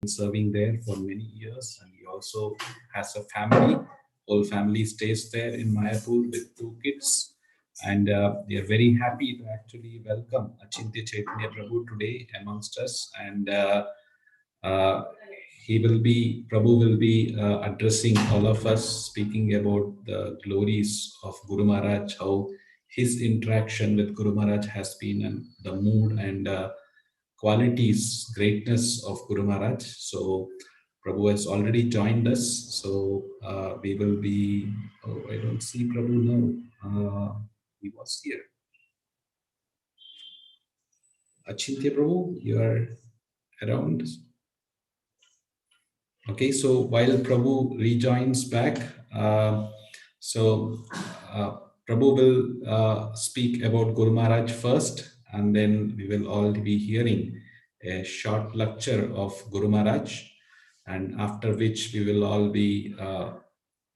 serving there for many years, and he also has a family. Whole family stays there in Mayapur with 2 kids. And we are very happy to actually welcome Achintya Chaitanya Prabhu today amongst us. And uh, Prabhu will be addressing all of us, speaking about the glories of Guru Maharaj, how his interaction with Guru Maharaj has been, and the mood and qualities, greatness of Guru Maharaj. So Prabhu has already joined us. So we will be, oh, I don't see Prabhu now. He was here. Achintya Prabhu, you are around? Okay, so while Prabhu rejoins back, Prabhu will speak about Guru Maharaj first, and then we will all be hearing a short lecture of Guru Maharaj, and after which we will all be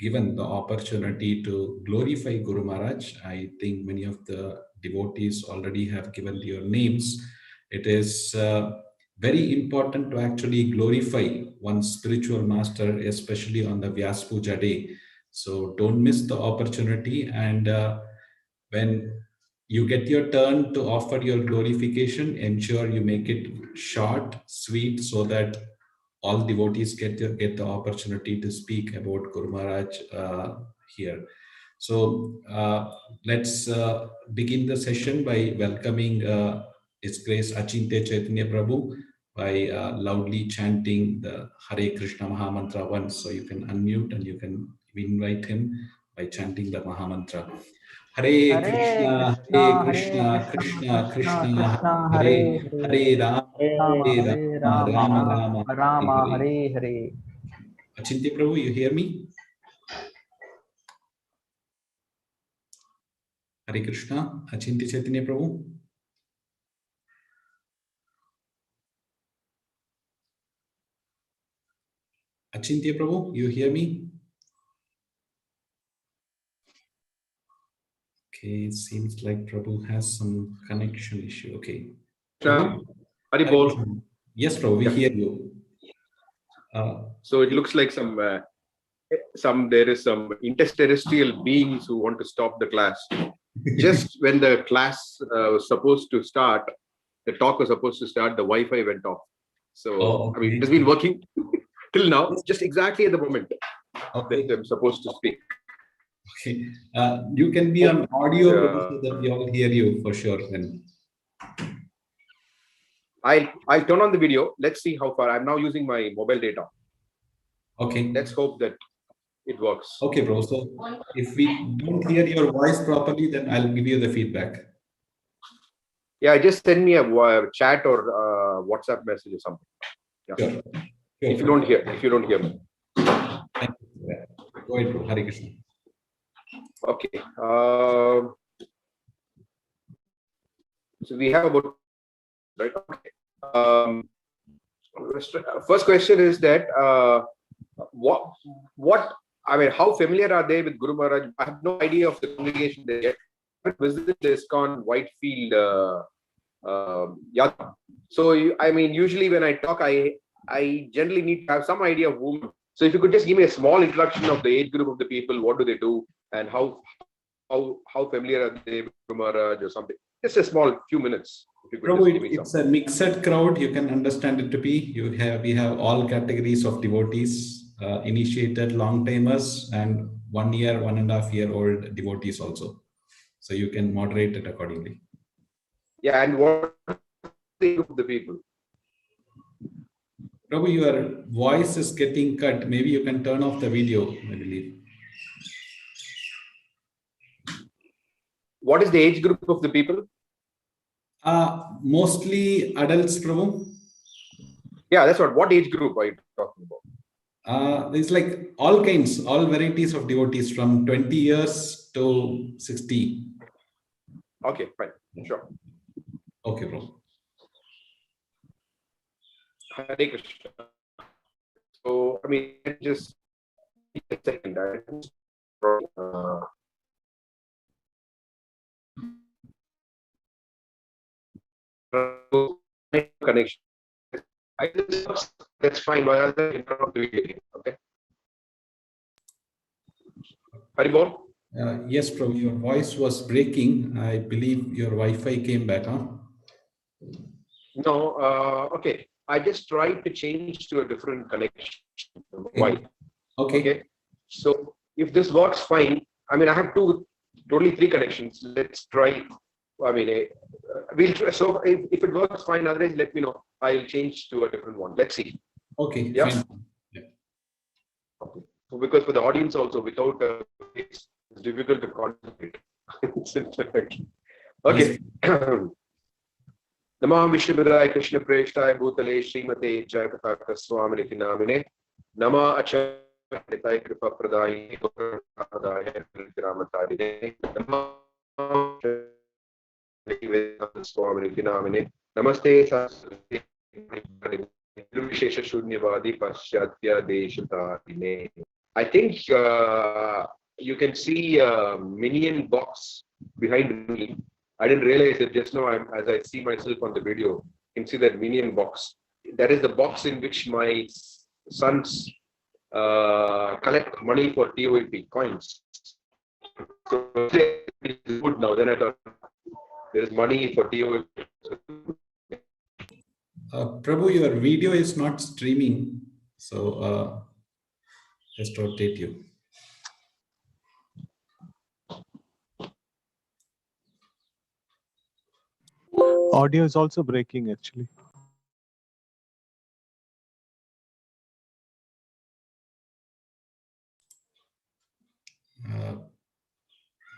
given the opportunity to glorify Guru Maharaj. I think many of the devotees already have given your names. It is very important to actually glorify one's spiritual master, especially on the Vyasapuja day. So don't miss the opportunity. And when you get your turn to offer your glorification, ensure you make it short, sweet, so that all devotees get the opportunity to speak about Guru Maharaj here. So let's begin the session by welcoming His Grace Achintya Chaitanya Prabhu by loudly chanting the Hare Krishna Mahamantra once. So you can unmute and you can invite him by chanting the Mahamantra. Hare Krishna, Hare Krishna, Krishna Krishna, Hare Hare, Hare Rama, Rama Hare Hare. Achintya Prabhu, you hear me? Hare Krishna, Achintya Chaitanya Prabhu. Achintya Prabhu, you hear me? Okay, it seems like Prabhu has some connection issue. Okay. Hari Bol. Yes, Prabhu, we hear you. So it looks like there is some interterrestrial beings who want to stop the class. Just when the class was supposed to start, the talk was supposed to start, the Wi-Fi went off. So I mean, it has been working till now, just exactly at the moment that I'm supposed to speak. Okay, you can be on audio so that we all hear you for sure. Then I'll turn on the video. Let's see how far. I'm now using my mobile data. Okay. Let's hope that it works. Okay, bro. So if we don't hear your voice properly, then I'll give you the feedback. Yeah, just send me a chat or WhatsApp message or something. Yeah. Sure. If you don't hear me. Thank you. Go ahead, bro. Hare Krishna. Okay. So we have about right. Okay. First question is that what I mean, how familiar are they with Guru Maharaj? I have no idea of the congregation there yet. I visited the ISKCON Whitefield Yatra. So I mean, usually when I talk, I generally need to have some idea of whom. So if you could just give me a small introduction of the age group of the people, what do they do, and how familiar are they with Guru Maharaj or something? Just a small few minutes. Prabhu, it's a mixed crowd. You can understand it to be. We have all categories of devotees, initiated long timers, and 1 year, 1.5 year old devotees also. So you can moderate it accordingly. Yeah, and what the group of the people? Prabhu, your voice is getting cut. Maybe you can turn off the video, I believe. What is the age group of the people? Mostly adults, Prabhu. Yeah, that's what age group are you talking about? It's like all kinds, all varieties of devotees from 20 years to 60. Okay, fine. Sure. Okay, Prabhu. Hare Krishna. So, I mean, just a second. Connection. that's fine. Why are they not doing it? Okay. Haribol? Yes, Prabhu, your voice was breaking. I believe your Wi-Fi came back, huh? No, okay. I just tried to change to a different connection. Why? Okay. Okay. So if this works fine, I mean, I have totally three connections. Let's try. I mean, we'll try. So if it works fine, otherwise let me know. I'll change to a different one. Let's see. Okay, Yeah. fine. Yeah. Okay. So because for the audience also, without it's difficult to concentrate. Okay. Yes. Namah Vishnupadaya Krishna Preshthaya Bhutale Srimate Jayapataka Swamini Namine Nama Acharya Kripa Pradaya Pradaya Ramatari Nama Swamini Namine Namaste Saraswati Vishesha Shunyavadi Paschatya Deshatadine. I think you can see a minion box behind me. I didn't realize it just now. As I see myself on the video, you can see that minion box. That is the box in which my sons collect money for TOEP coins. So it's good now. Then I thought there is money for TOEP. Prabhu, your video is not streaming, so just rotate you. Audio is also breaking actually.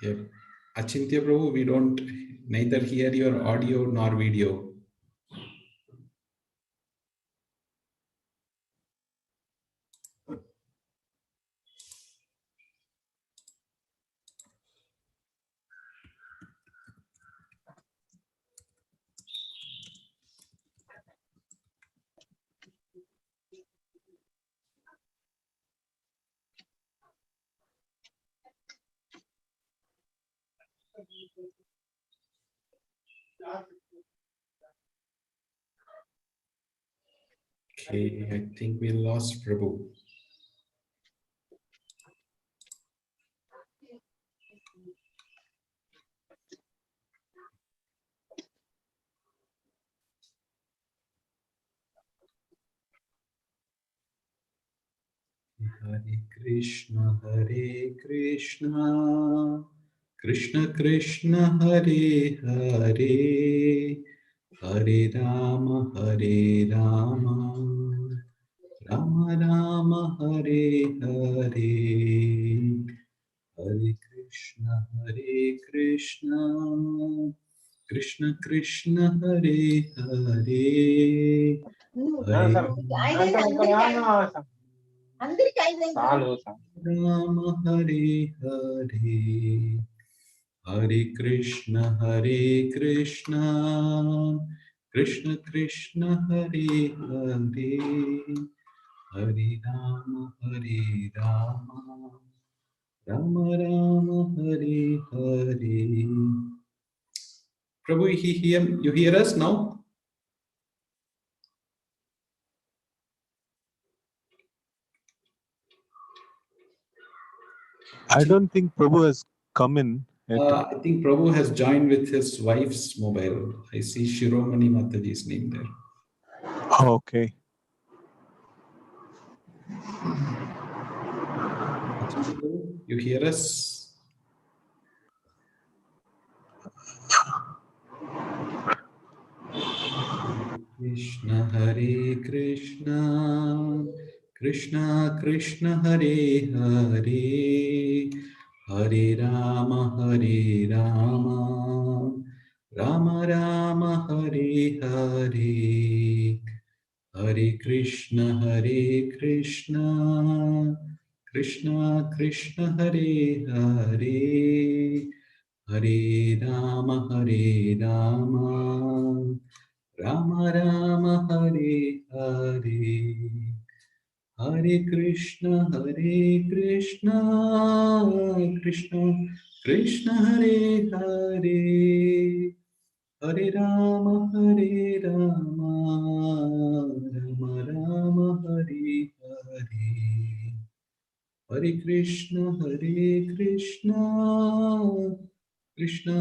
Yeah. Achintya Prabhu, we don't neither hear your audio nor video. Okay, I think we lost Prabhu. Hare Krishna, Krishna Krishna, Hare Hare, Hare Rama, Rama Rama, Hare Hare, Hare Krishna, Krishna Krishna, Hare Hare, Hare Rama, Hare Hare, Hare Krishna, Krishna Krishna, Hare Hare, Hare Rama, Rama Rama, Hare Hare. Prabhu, you hear us now? I don't think Prabhu has come in yet. I think Prabhu has joined with his wife's mobile. I see Shiromani Mataji's name there. Oh, okay. You hear us? Krishna, Hare Krishna, Krishna Krishna, Hare Hare, Hare Rama, Rama Rama, Hare Hare, Hare Krishna, Krishna Krishna, Hare Hare, Hare Rama, Rama Rama, Hare Hare, Hare Krishna, Krishna Krishna, Hare Hare, Hare Rama, Rama Rama, Hare Krishna, Krishna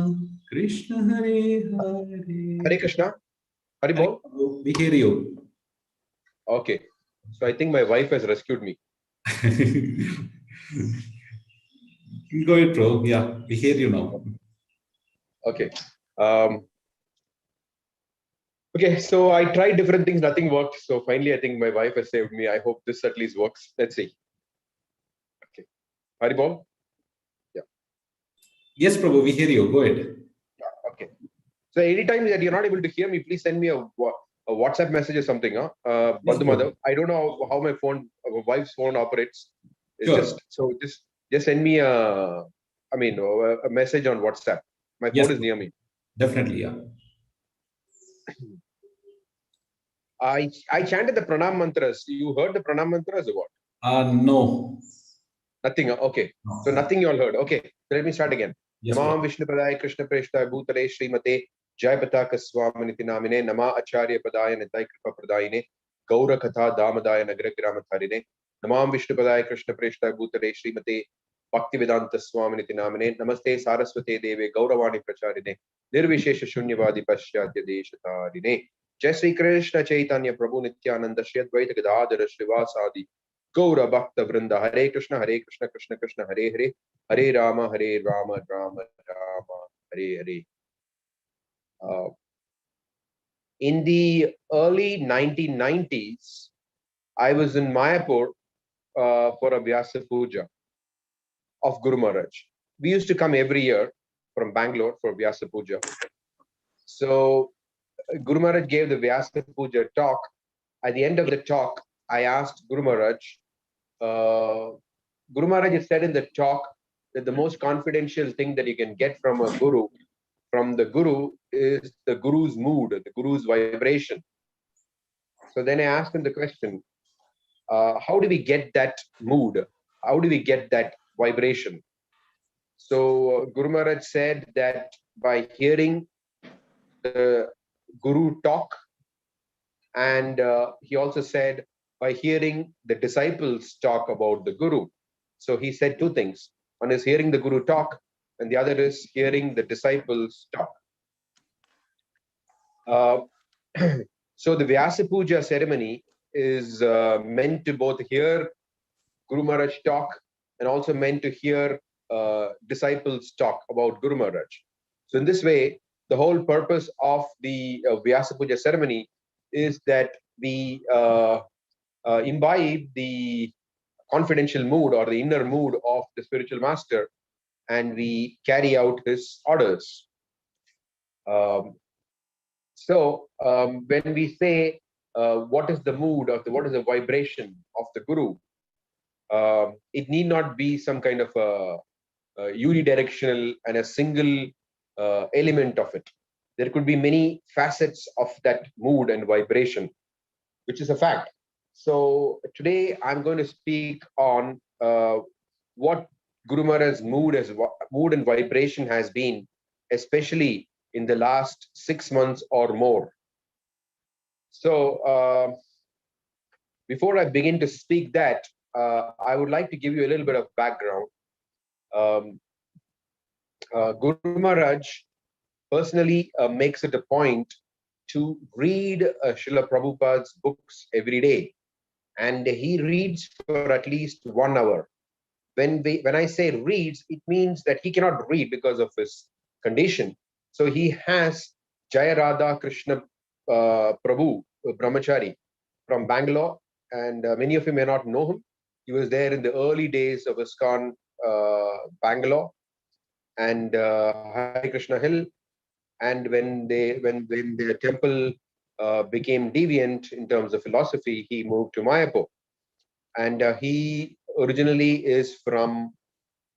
Krishna, Hare Hare Hare. Krishna. Hare Bol. We hear you. Okay. So I think my wife has rescued me. Go ahead, bro. Yeah, we hear you now. Okay. Okay, so I tried different things, nothing worked. So finally, I think my wife has saved me. I hope this at least works. Let's see. Okay. Hare Bol. Yeah. Yes, Prabhu, we hear you. Go ahead. Okay. So anytime that you're not able to hear me, please send me a WhatsApp message or something. Yes, Bandhu bro. Madhav. I don't know how my phone, wife's phone operates. It's Sure. just send me a message on WhatsApp. My Yes, phone is bro. near me. Definitely, yeah. I chanted the pranam mantras. You heard the pranam mantras or what? No. Nothing. Okay. No. So nothing you all heard. Okay. So let me start again. Yes, Namam bro. Vishnu Padaya Krishna Preshta Bhutale Srimate Jayapataka Swaminiti Namine Nama Acharya Padaya Nitai Kripa Pradayine Gaura Katha Damadaya Nagra Gramatharine Namam Vishnu Padaya Krishna Preshta Bhutale Srimate Bhaktivedanta Swaminiti Namine Namaste Saraswate Deve Gauravani Pracharine Nirvishesha Shunyavadi Pasyatya Deshatarine Jai Sri Krishna Chaitanya Prabhu Nityananda Shri Advaita Gadadhara Srivasadi Gaura Bhakta Vrinda Hare Krishna Krishna Krishna Hare Hare Hare Rama Rama Rama Hare Hare. In the early 1990s, I was in Mayapur for a Vyasapuja of Guru Maharaj. We used to come every year from Bangalore for Vyasapuja. So Guru Maharaj gave the Vyasapuja talk. At the end of the talk, I asked Guru Maharaj, Guru Maharaj has said in the talk that the most confidential thing that you can get from a guru, is the guru's mood, the guru's vibration. So then I asked him the question, how do we get that mood? How do we get that vibration? So Guru Maharaj said that by hearing the guru talk, and he also said by hearing the disciples talk about the guru. So he said two things. One is hearing the guru talk, and the other is hearing the disciples talk. So the Vyasapuja ceremony is meant to both hear Guru Maharaj talk and also meant to hear disciples talk about Guru Maharaj. So in this way, the whole purpose of the Vyasapuja ceremony is that we imbibe the confidential mood or the inner mood of the spiritual master, and we carry out his orders. When we say what is the mood of what is the vibration of the guru, it need not be some kind of a unidirectional and a single element of it. There could be many facets of that mood and vibration, which is a fact. So today I'm going to speak on what Guru Maharaj's mood and vibration has been, especially in the last 6 months or more. So before I begin to speak that, I would like to give you a little bit of background. Guru Maharaj personally makes it a point to read Srila Prabhupada's books every day, and he reads for at least 1 hour. When I say reads, it means that he cannot read because of his condition. So he has Jayarada Krishna Prabhu Brahmachari from Bangalore, and many of you may not know him. He was there in the early days of ISKCON Bangalore and Hare Krishna Hill. And when the temple became deviant in terms of philosophy, he moved to Mayapur. And he originally is from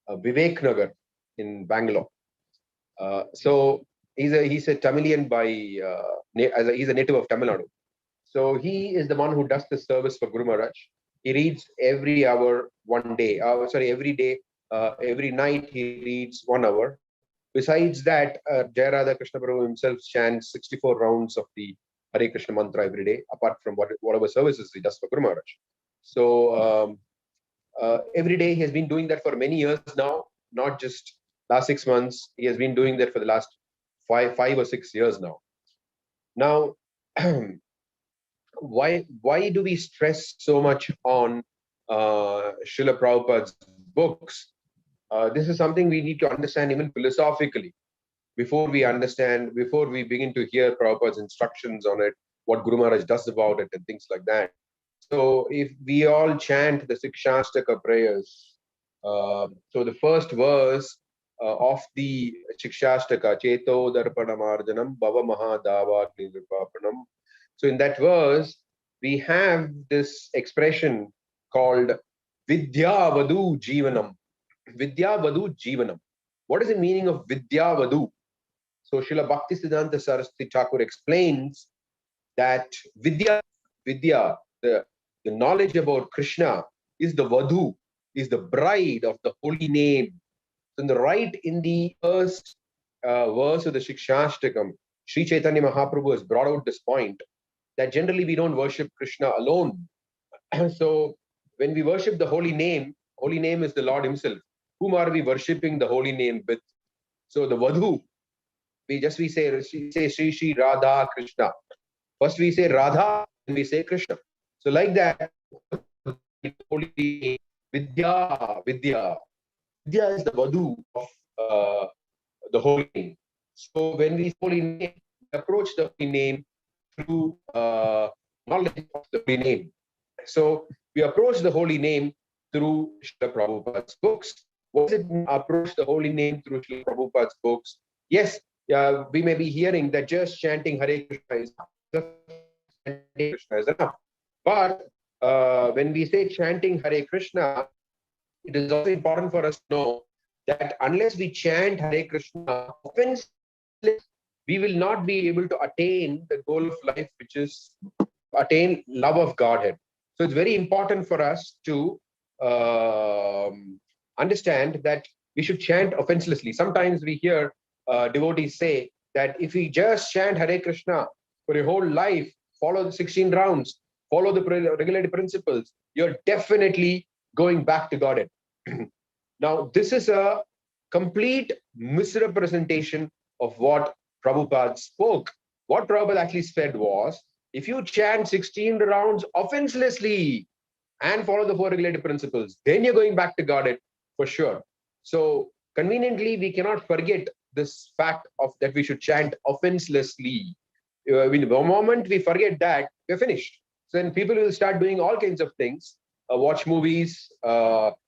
Vivek Nagar in Bangalore. So he's a Tamilian he's a native of Tamil Nadu. So he is the one who does the service for Guru Maharaj. He reads every hour, every day, every night he reads 1 hour. Besides that, Jayarada Krishna Prabhu himself chants 64 rounds of the Hare Krishna mantra every day, apart from whatever services he does for Guru Maharaj. So every day. He has been doing that for many years now, not just last 6 months. He has been doing that for the last 5 or 6 years now. Now, why do we stress so much on Srila Prabhupada's books? This is something we need to understand even philosophically before we begin to hear Prabhupada's instructions on it, what Guru Maharaj does about it, and things like that. So if we all chant the Sikshastaka prayers, so the first verse of the Sikshastaka, Cheto Darpanamarjanam Bhava Mahadava Nirvipapanam. So in that verse, we have this expression called Vidya Vadu Jivanam. Vidya Vadu Jivanam. What is the meaning of Vidya Vadu? So Srila Bhaktisiddhanta Saraswati Thakur explains that Vidya, the knowledge about Krishna is the Vadhu, is the bride of the holy name. So in the first verse of the Shikshashtakam, Sri Chaitanya Mahaprabhu has brought out this point that generally we don't worship Krishna alone. So when we worship the holy name is the Lord himself. Whom are we worshipping the holy name with? So the Vadhu, we say Sri Radha Krishna. First we say Radha, then we say Krishna. So like that, holy name, Vidya is the Vadhu of the holy name. So when we holy name, we approach the holy name through knowledge of the holy name. So we approach the holy name through Srila Prabhupada's books. What does it mean, approach the holy name through Srila Prabhupada's books? Yes, we may be hearing that just chanting Hare Krishna is enough. But when we say chanting Hare Krishna, it is also important for us to know that unless we chant Hare Krishna, we will not be able to attain the goal of life, which is attain love of Godhead. So it's very important for us to understand that we should chant offenselessly. Sometimes we hear devotees say that if we just chant Hare Krishna for your whole life, follow the 16 rounds, follow the regulated principles, you're definitely going back to Godhead. Now, this is a complete misrepresentation of what Prabhupada spoke. What Prabhupada actually said was, if you chant 16 rounds offenselessly and follow the 4 regulated principles, then you're going back to Godhead for sure. So conveniently, we cannot forget this fact of that we should chant offenselessly. The moment we forget that, we're finished. So then people will start doing all kinds of things, watch movies,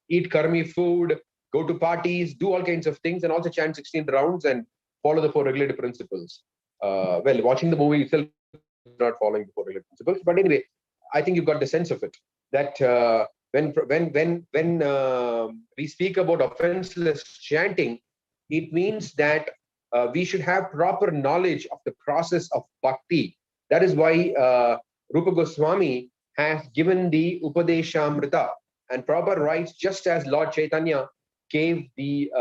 eat karmi food, go to parties, do all kinds of things, and also chant 16 rounds and follow the 4 regulated principles. Well, watching the movie itself is not following the 4 regulated principles. But anyway, I think you've got the sense of it. That when we speak about offenseless chanting, it means that we should have proper knowledge of the process of bhakti. That is why Rupa Goswami has given the Upadeshamrita, and proper rights, just as Lord Chaitanya gave the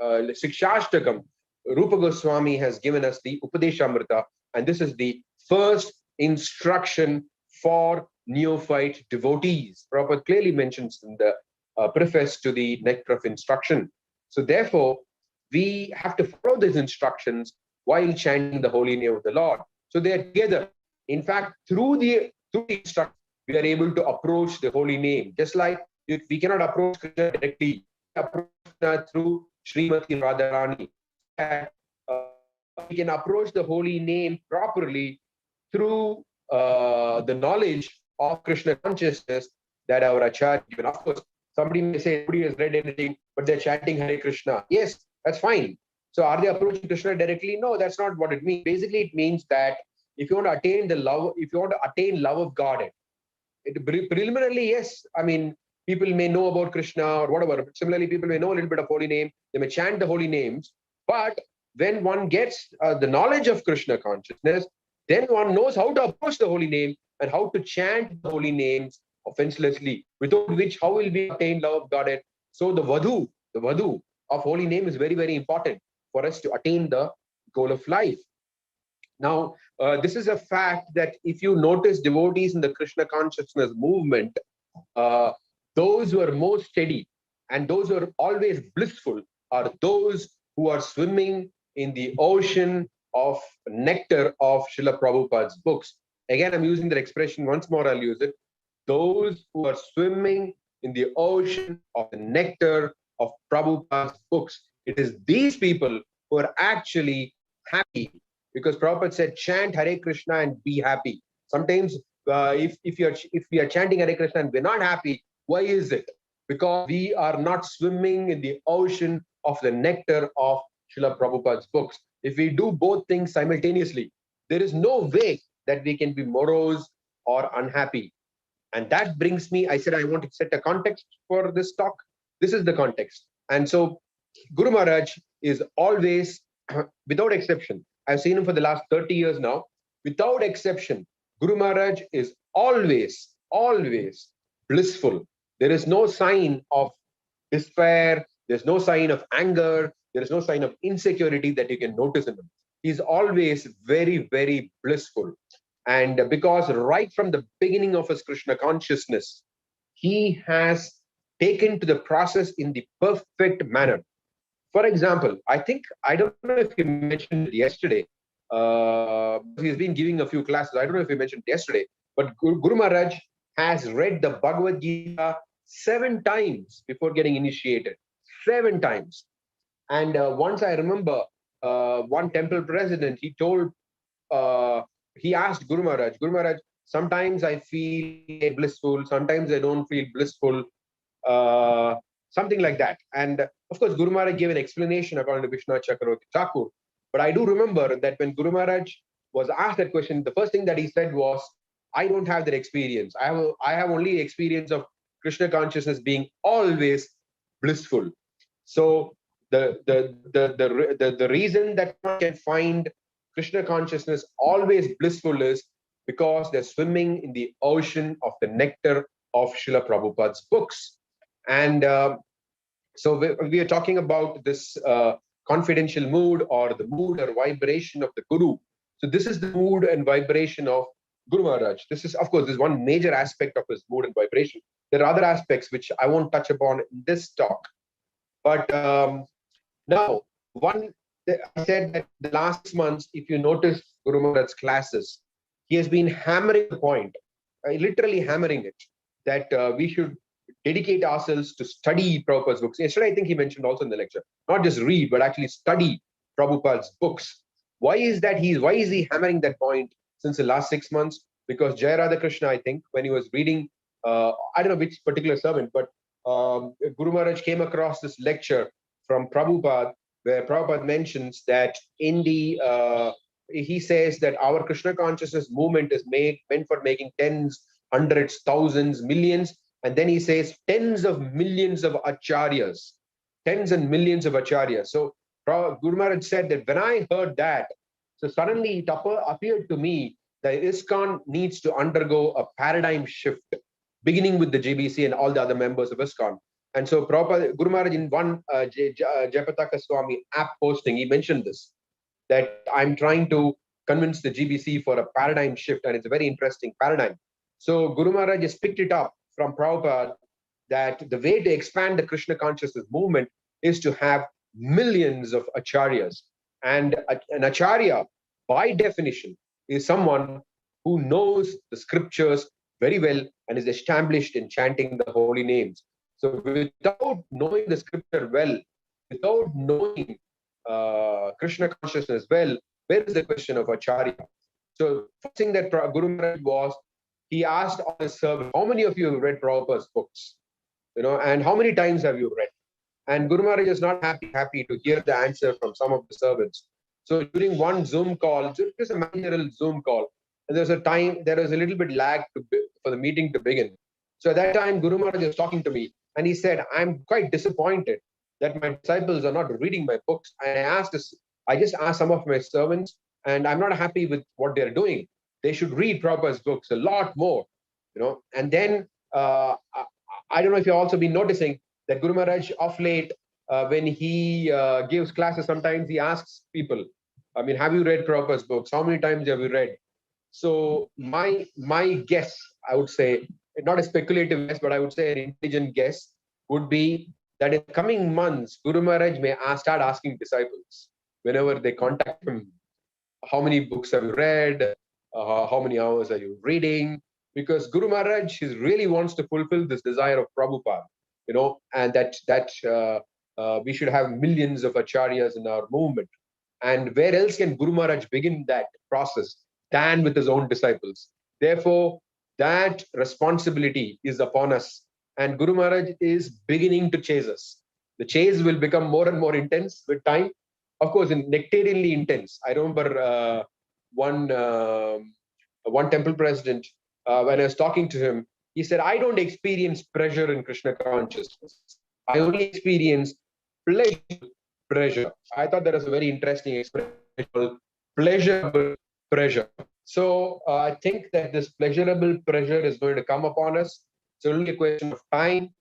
Sikshashtakam. Rupa Goswami has given us the Upadeshamrita, and this is the first instruction for neophyte devotees. Prabhupada clearly mentions in the preface to the Nectar of Instruction. So therefore, we have to follow these instructions while chanting the holy name of the Lord. So they are together. In fact, through the instruction, we are able to approach the holy name. Just like we cannot approach Krishna directly, we approach Krishna through Srimati Radharani. We can approach the holy name properly through the knowledge of Krishna consciousness that our Acharya given. Of course, somebody may say nobody has read anything, but they're chanting Hare Krishna. Yes, that's fine. So are they approaching Krishna directly? No, that's not what it means. Basically, it means that if you want to attain the love, if you want to attain love of Godhead, preliminarily, yes, I mean, people may know about Krishna or whatever. Similarly, people may know a little bit of holy name. They may chant the holy names. But when one gets the knowledge of Krishna consciousness, then one knows how to approach the holy name and how to chant the holy names offenselessly, without which how will we attain love of Godhead? So the vadhu of holy name is very, very important for us to attain the goal of life. Now, this is a fact that if you notice devotees in the Krishna consciousness movement, those who are most steady and those who are always blissful are those who are swimming in the ocean of nectar of Srila Prabhupada's books. Again, I'm using that expression once more, I'll use it. Those who are swimming in the ocean of the nectar of Prabhupada's books. It is these people who are actually happy, because Prabhupada said, chant Hare Krishna and be happy. Sometimes if we are chanting Hare Krishna and we're not happy, why is it? Because we are not swimming in the ocean of the nectar of Srila Prabhupada's books. If we do both things simultaneously, there is no way that we can be morose or unhappy. And that brings me, I said I want to set a context for this talk. This is the context. And so Guru Maharaj is always, without exception, I've seen him for the last 30 years now, without exception, Guru Maharaj is always, always blissful. There is no sign of despair. There's no sign of anger. There is no sign of insecurity that you can notice in him. He's always very, very blissful. And because right from the beginning of his Krishna consciousness, he has taken to the process in the perfect manner. For example, I don't know if he mentioned it yesterday. He's been giving a few classes. I don't know if he mentioned it yesterday, but Guru Maharaj has read the Bhagavad Gita 7 times before getting initiated. 7 times. And once I remember, one temple president, he asked Guru Maharaj, sometimes I feel blissful, sometimes I don't feel blissful, something like that. And of course, Guru Maharaj gave an explanation according to Vishnu Chakravarti Thakur. But I do remember that when Guru Maharaj was asked that question, the first thing that he said was, I don't have that experience. I have only experience of Krishna consciousness being always blissful. So the reason that one can find Krishna consciousness always blissful is because they're swimming in the ocean of the nectar of Srila Prabhupada's books. And so we are talking about this confidential mood, or the mood or vibration of the Guru. So this is the mood and vibration of Guru Maharaj. This is, of course, this is one major aspect of his mood and vibration. There are other aspects which I won't touch upon in this talk. But now, I said that the last 6 months, if you notice Guru Maharaj's classes, he has been hammering the point, literally hammering it, that we should dedicate ourselves to study Prabhupada's books. Yesterday, I think he mentioned also in the lecture, not just read, but actually study Prabhupada's books. Why is he hammering that point since the last 6 months? Because Jayapataka Krishna, I think, when he was reading, I don't know which particular sermon, but Guru Maharaj came across this lecture from Prabhupada, where Prabhupada mentions that he says that our Krishna consciousness movement is meant for making tens, hundreds, thousands, millions. And then he says tens of millions of acharyas, tens and millions of acharyas. So Guru Maharaj said that when I heard that, so suddenly it appeared to me that ISKCON needs to undergo a paradigm shift, beginning with the GBC and all the other members of ISKCON. And so Guru Maharaj in one Jayapataka Swami app posting, he mentioned this, that I'm trying to convince the GBC for a paradigm shift, and it's a very interesting paradigm. So Guru Maharaj just picked it up from Prabhupada that the way to expand the Krishna consciousness movement is to have millions of acharyas. And an acharya, by definition, is someone who knows the scriptures very well and is established in chanting the holy names. So without knowing the scripture well, without knowing Krishna consciousness well, where is the question of acharya? So first thing that Guru Maharaj was, he asked on his servant, how many of you have read Prabhupada's books? And how many times have you read? And Guru Maharaj is not happy to hear the answer from some of the servants. So during one Zoom call, just a managerial Zoom call, and there was a little bit lag for the meeting to begin. So at that time, Guru Maharaj was talking to me, and he said, I'm quite disappointed that my disciples are not reading my books. And I just asked some of my servants, and I'm not happy with what they're doing. They should read Prabhupada's books a lot more, And then I don't know if you've also been noticing that Guru Maharaj of late, when he gives classes, sometimes he asks people, have you read Prabhupada's books? How many times have you read? So my guess, I would say, not a speculative guess, but I would say an intelligent guess would be that in the coming months, Guru Maharaj may start asking disciples whenever they contact him, how many books have you read? How many hours are you reading? Because Guru Maharaj really wants to fulfill this desire of Prabhupada, and that we should have millions of acharyas in our movement. And where else can Guru Maharaj begin that process than with his own disciples? Therefore, that responsibility is upon us. And Guru Maharaj is beginning to chase us. The chase will become more and more intense with time. Of course, nectarianly intense. I remember one temple president, when I was talking to him, he said, I don't experience pressure in Krishna consciousness. I only experience pleasure. I thought that was a very interesting expression, pleasurable pressure. So I think that this pleasurable pressure is going to come upon us. It's only a question of time.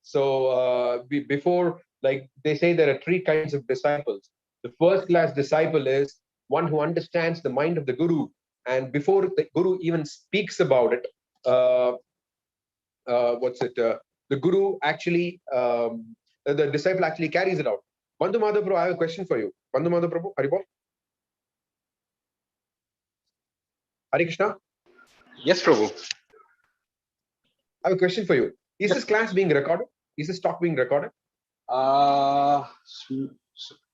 So before, like they say, there are 3 kinds of disciples. The first class disciple is one who understands the mind of the Guru. And before the Guru even speaks about it, the Guru actually, the disciple actually carries it out. Bandhu Madhav Prabhu, I have a question for you. Bandhu Madhav Prabhu, Haribol. Hare Krishna. Yes, Prabhu. I have a question for you. Is this class being recorded? Is this talk being recorded? Hari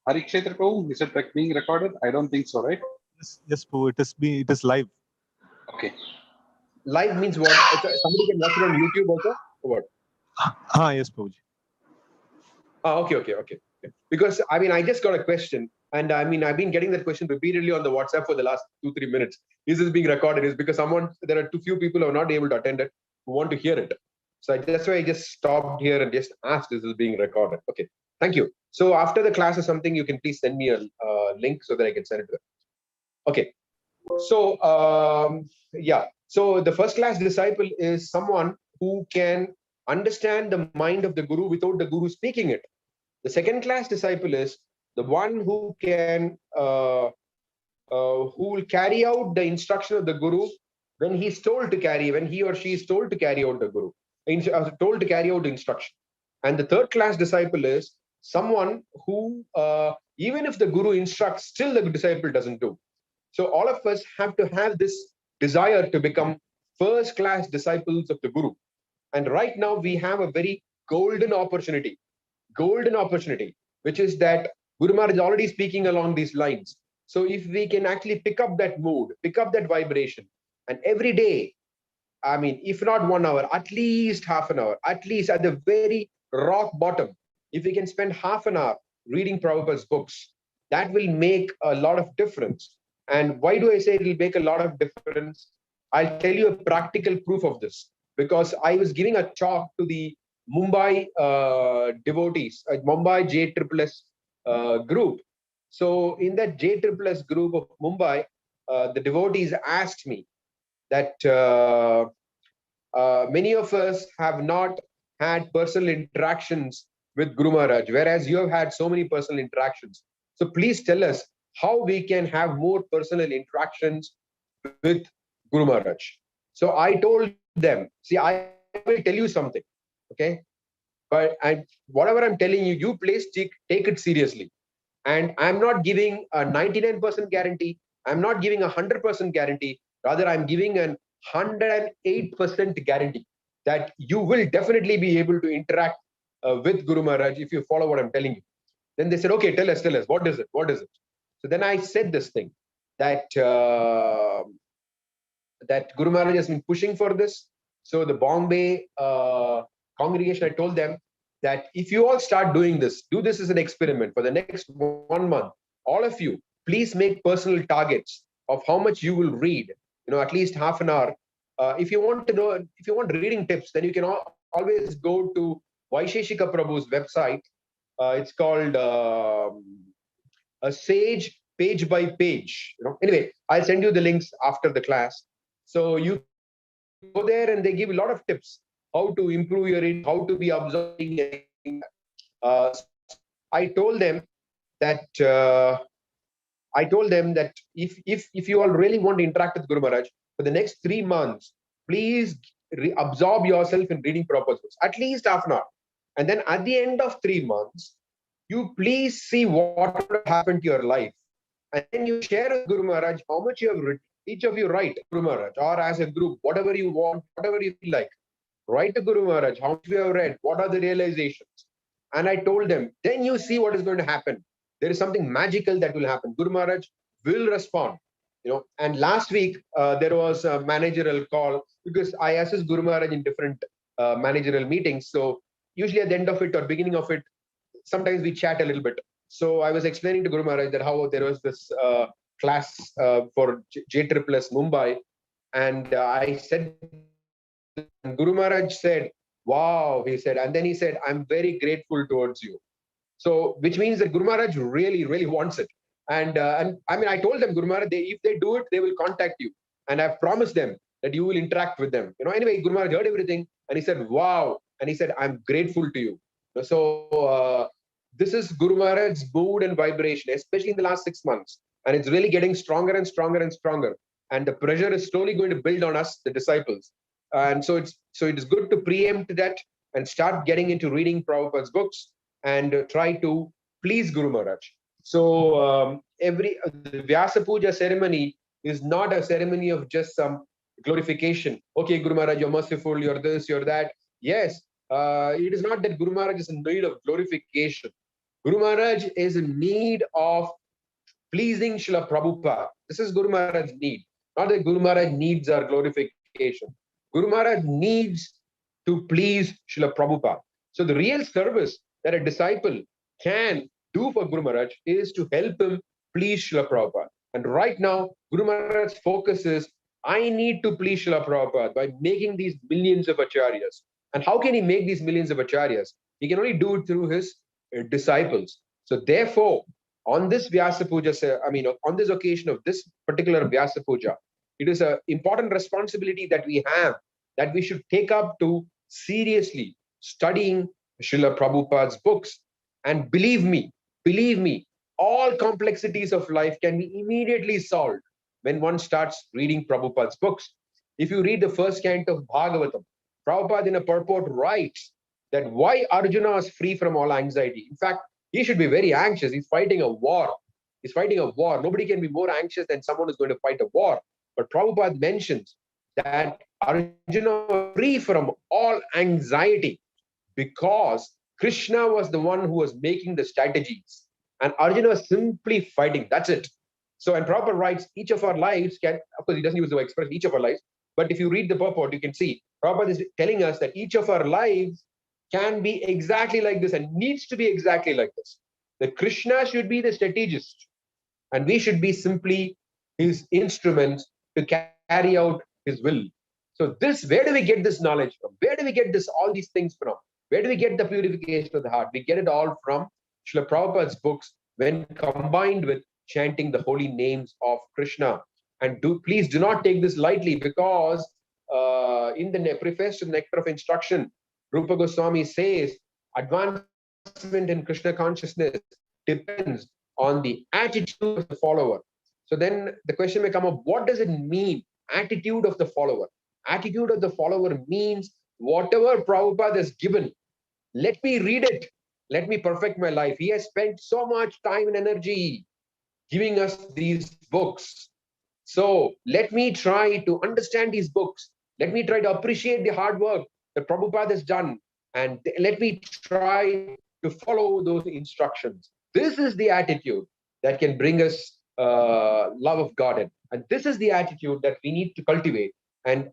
Kshetra Prabhu, is it being recorded? I don't think so, right? Yes, Prabhu. It is live. Okay. Live means what? Somebody can watch it on YouTube also? Or what? Yes, Prabhuji. Okay. Because I just got a question, and I've been getting that question repeatedly on the WhatsApp for the last 2-3 minutes. Is this being recorded? Is because there are too few people who are not able to attend it who want to hear it. So that's why I just stopped here and just asked, is this being recorded? Okay, thank you. So after the class or something, you can please send me a link so that I can send it to them. Okay. So So the first class disciple is someone who can understand the mind of the Guru without the Guru speaking it. The second class disciple is the one who can who will carry out the instruction of the Guru when he or she is told to carry out the Guru, told to carry out the instruction. And the third class disciple is someone who, even if the Guru instructs, still the disciple doesn't do. So all of us have to have this desire to become first class disciples of the Guru. And right now we have a very golden opportunity, which is that Guru Maharaj is already speaking along these lines. So if we can actually pick up that mood, pick up that vibration, and every day, if not 1 hour, at least half an hour, at least at the very rock bottom, if we can spend half an hour reading Prabhupada's books, that will make a lot of difference. And why do I say it will make a lot of difference? I'll tell you a practical proof of this, because I was giving a talk to the Mumbai devotees, Mumbai JSSS group. So in that JSSS group of Mumbai, the devotees asked me that many of us have not had personal interactions with Guru Maharaj, whereas you have had so many personal interactions. So please tell us how we can have more personal interactions with Guru Maharaj. So I told them, see, I will tell you something, okay? But whatever I'm telling you, you please take it seriously. And I'm not giving a 99% guarantee. I'm not giving a 100% guarantee. Rather, I'm giving an 108% guarantee that you will definitely be able to interact with Guru Maharaj if you follow what I'm telling you. Then they said, okay, tell us, what is it? So then I said this thing, that that Guru Maharaj has been pushing for this. So the Bombay congregation, I told them that if you all start doing this, do this as an experiment for the next 1 month. All of you, please make personal targets of how much you will read, at least half an hour. If you want reading tips, then you can always go to Vaisheshika Prabhu's website. It's called a Sage Page by Page. Anyway, I'll send you the links after the class. So you go there and they give a lot of tips, how to improve your reading, how to be observing. I told them that if you all really want to interact with Guru Maharaj for the next 3 months, please absorb yourself in reading Prabhupada's books, at least half an hour. And then at the end of 3 months, you please see what would have happened to your life. And then you share with Guru Maharaj how much you have written. Each of you write Guru Maharaj, or as a group, whatever you want, whatever you feel like. Write to Guru Maharaj, how much we have read, what are the realizations. And I told them, then you see what is going to happen. There is something magical that will happen. Guru Maharaj will respond. And last week there was a managerial call, because I assist Guru Maharaj in different managerial meetings. So usually at the end of it or beginning of it, sometimes we chat a little bit. So I was explaining to Guru Maharaj that how there was this class for JSS Mumbai, and I said, Guru Maharaj said, wow, he said, and then he said, I'm very grateful towards you. So, which means that Guru Maharaj really, really wants it. And I mean, I told them, Guru Maharaj, if they do it, they will contact you. And I've promised them that you will interact with them. Anyway, Guru Maharaj heard everything and he said, wow. And he said, I'm grateful to you. So this is Guru Maharaj's mood and vibration, especially in the last 6 months. And it's really getting stronger and stronger and stronger. And the pressure is slowly going to build on us, the disciples. And so it is good to preempt that and start getting into reading Prabhupada's books and try to please Guru Maharaj. So the Vyasapuja ceremony is not a ceremony of just some glorification. Okay, Guru Maharaj, you're merciful, you're this, you're that. Yes, it is not that Guru Maharaj is in need of glorification. Guru Maharaj is in need of pleasing Srila Prabhupada. This is Guru Maharaj's need. Not that Guru Maharaj needs our glorification. Guru Maharaj needs to please Srila Prabhupada. So the real service that a disciple can do for Guru Maharaj is to help him please Srila Prabhupada. And right now, Guru Maharaj's focus is, I need to please Srila Prabhupada by making these millions of acharyas. And how can he make these millions of acharyas? He can only do it through his disciples. So therefore, on this Vyasapuja, on this occasion of this particular Vyasapuja, it is an important responsibility that we have, that we should take up to seriously studying Srila Prabhupada's books. And believe me, all complexities of life can be immediately solved when one starts reading Prabhupada's books. If you read the first canto of Bhagavatam, Prabhupada in a purport writes that why Arjuna is free from all anxiety. In fact, he should be very anxious. He's fighting a war. Nobody can be more anxious than someone who's going to fight a war. But Prabhupada mentions that Arjuna was free from all anxiety because Krishna was the one who was making the strategies and Arjuna was simply fighting. That's it. So, and Prabhupada writes, each of our lives can, of course, he doesn't use the word express, each of our lives, but if you read the purport, you can see Prabhupada is telling us that each of our lives can be exactly like this and needs to be exactly like this. That Krishna should be the strategist and we should be simply his instruments to carry out his will. So where do we get this knowledge from? Where do we get all these things from? Where do we get the purification of the heart? We get it all from Srila Prabhupada's books when combined with chanting the holy names of Krishna. And please do not take this lightly, because in the preface to the Nectar of Instruction, Rupa Goswami says, advancement in Krishna consciousness depends on the attitude of the follower. So then the question may come up, what does it mean, attitude of the follower? Attitude of the follower means whatever Prabhupada has given, let me read it. Let me perfect my life. He has spent so much time and energy giving us these books. So let me try to understand these books. Let me try to appreciate the hard work that Prabhupada has done. And let me try to follow those instructions. This is the attitude that can bring us love of God. And this is the attitude that we need to cultivate. And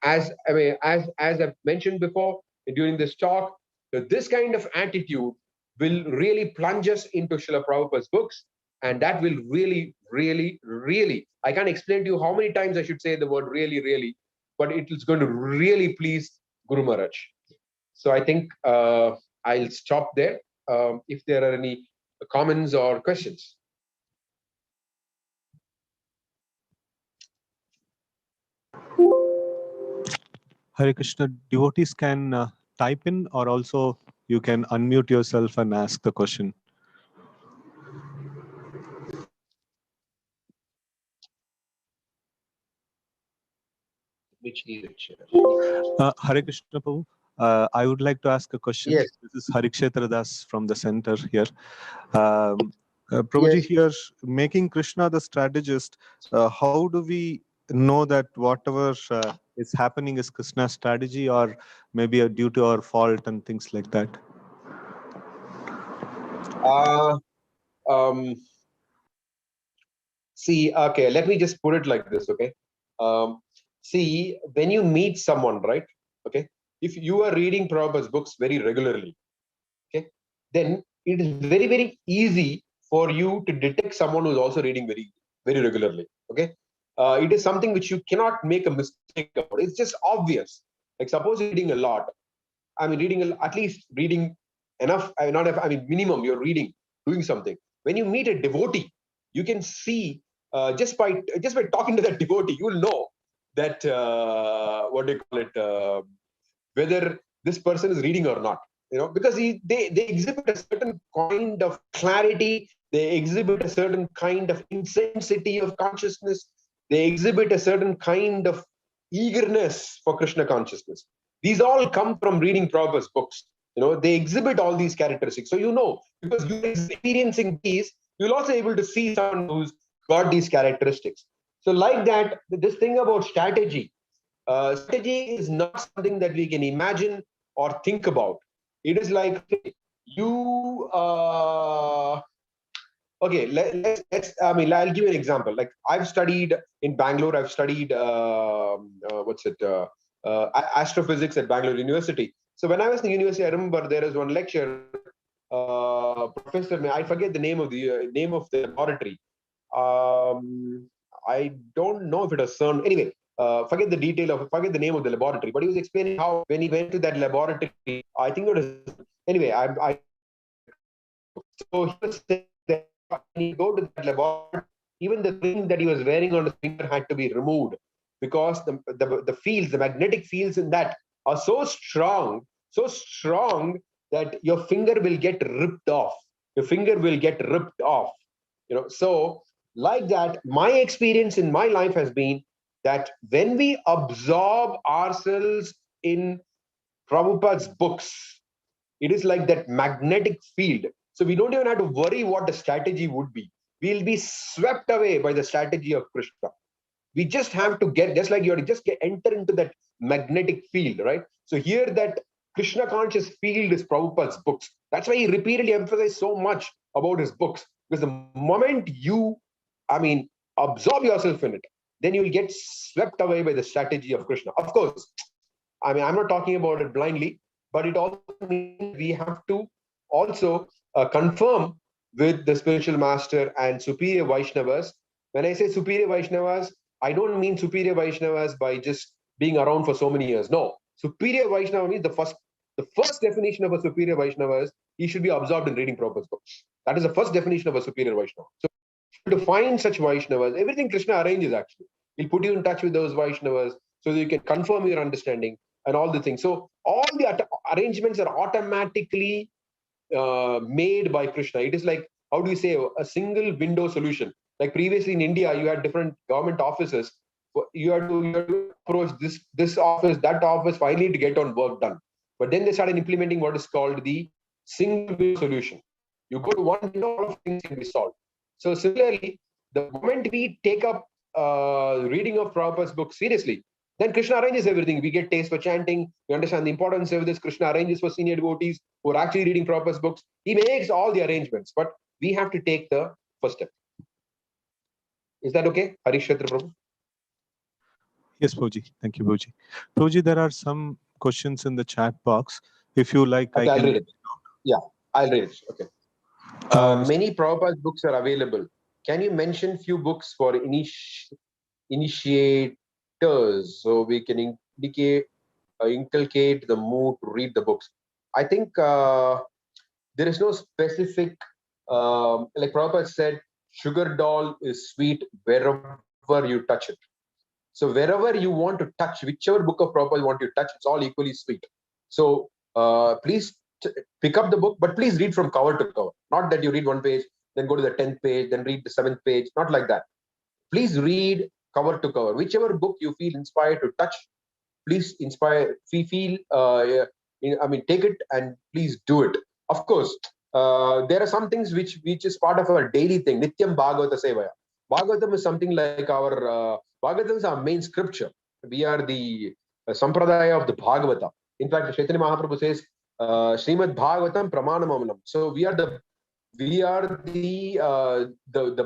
as I've mentioned before during this talk, this kind of attitude will really plunge us into Srila Prabhupada's books. And that will really, really, really, I can't explain to you how many times I should say the word really, really, but it is going to really please Guru Maharaj. So I think I'll stop there. If there are any comments or questions. Hare Krishna, devotees can type in, or also you can unmute yourself and ask the question. which is it? Hare Krishna Prabhu, I would like to ask a question. Yes. This is Harikshetra Das from the center here. Prabhuji, Yes. here, making Krishna the strategist, how do we know that whatever is happening is Krishna's strategy, or maybe due to our fault and things like that? See, okay, let me just put it like this, okay? See, when you meet someone, right? Okay, if you are reading Prabhupada's books very regularly, okay, then it is very, very easy for you to detect someone who is also reading very, very regularly, okay? It is something which you cannot make a mistake about. It's just obvious. Like suppose you're reading a lot. I mean, at least reading enough, not enough, I mean, minimum, you're reading, doing something. When you meet a devotee, you can see just by talking to that devotee, you will know that what do you call it, whether this person is reading or not. You know, because they exhibit a certain kind of clarity, they exhibit a certain kind of intensity of consciousness, they exhibit a certain kind of eagerness for Krishna consciousness. These all come from reading Prabhupada's books. You know, they exhibit all these characteristics. So you know, because you're experiencing these, you'll also able to see someone who's got these characteristics. So like that, this thing about strategy, strategy is not something that we can imagine or think about. It is like you. Okay, let's. I mean, I'll give you an example. Like I've studied in Bangalore. I've studied astrophysics at Bangalore University. So when I was in the university, I remember there was one lecture. Professor, I forget the name of the laboratory. I don't know if it was CERN. Anyway, forget the name of the laboratory. But he was explaining how when he went to that laboratory, I think it was anyway. So he was saying that when he go to that laboratory, even the ring that he was wearing on his finger had to be removed because the fields, the magnetic fields in that are so strong that your finger will get ripped off. Your finger will get ripped off. You know, so like that, my experience in my life has been that when we absorb ourselves in Prabhupada's books, it is like that magnetic field. So we don't even have to worry what the strategy would be. We'll be swept away by the strategy of Krishna. We just have to get, just like you have to just enter into that magnetic field, right? So here that Krishna conscious field is Prabhupada's books. That's why he repeatedly emphasized so much about his books. Because the moment you, absorb yourself in it, then you will get swept away by the strategy of Krishna. Of course, I'm not talking about it blindly, but it also means we have to also confirm with the spiritual master and superior Vaishnavas. When I say superior Vaishnavas, I don't mean superior Vaishnavas by just being around for so many years. No, superior Vaishnava means the first definition of a superior Vaishnava is he should be absorbed in reading Prabhupada's books. That is the first definition of a superior Vaishnava. So to find such Vaishnavas, everything Krishna arranges actually. He'll put you in touch with those Vaishnavas so that you can confirm your understanding and all the things. So all the arrangements are automatically made by Krishna. It is like, how do you say, a single window solution. Like previously in India, you had different government offices. You had to approach this office, that office, finally to get on work done. But then they started implementing what is called the single window solution. You go to one window, all of things can be solved. So similarly, the moment we take up reading of Prabhupada's book seriously, then Krishna arranges everything. We get taste for chanting. We understand the importance of this. Krishna arranges for senior devotees who are actually reading Prabhupada's books. He makes all the arrangements, but we have to take the first step. Is that okay, Harishatra Prabhu? Yes, Prabhuji. Thank you, Prabhuji. Prabhuji, there are some questions in the chat box. If you like, okay, I can read it. Yeah, I'll read it. Okay. Many Prabhupada's books are available. Can you mention few books for initiators so we can inculcate the mood to read the books? I think there is no specific, like Prabhupada said, sugar doll is sweet wherever you touch it. So wherever you want to touch, whichever book of Prabhupada you want to touch, it's all equally sweet. So please pick up the book, but please read from cover to cover. Not that you read one page, then go to the 10th page, then read the 7th page. Not like that. Please read cover to cover. Whichever book you feel inspired to touch, please take it and please do it. Of course, there are some things which is part of our daily thing. Nityam Bhagavata Sevaya. Bhagavatam is something like Bhagavatam is our main scripture. We are the Sampradaya of the Bhagavata. In fact, Chaitanya Mahaprabhu says, Srimad Bhagavatam Pramanamamanam. So we are the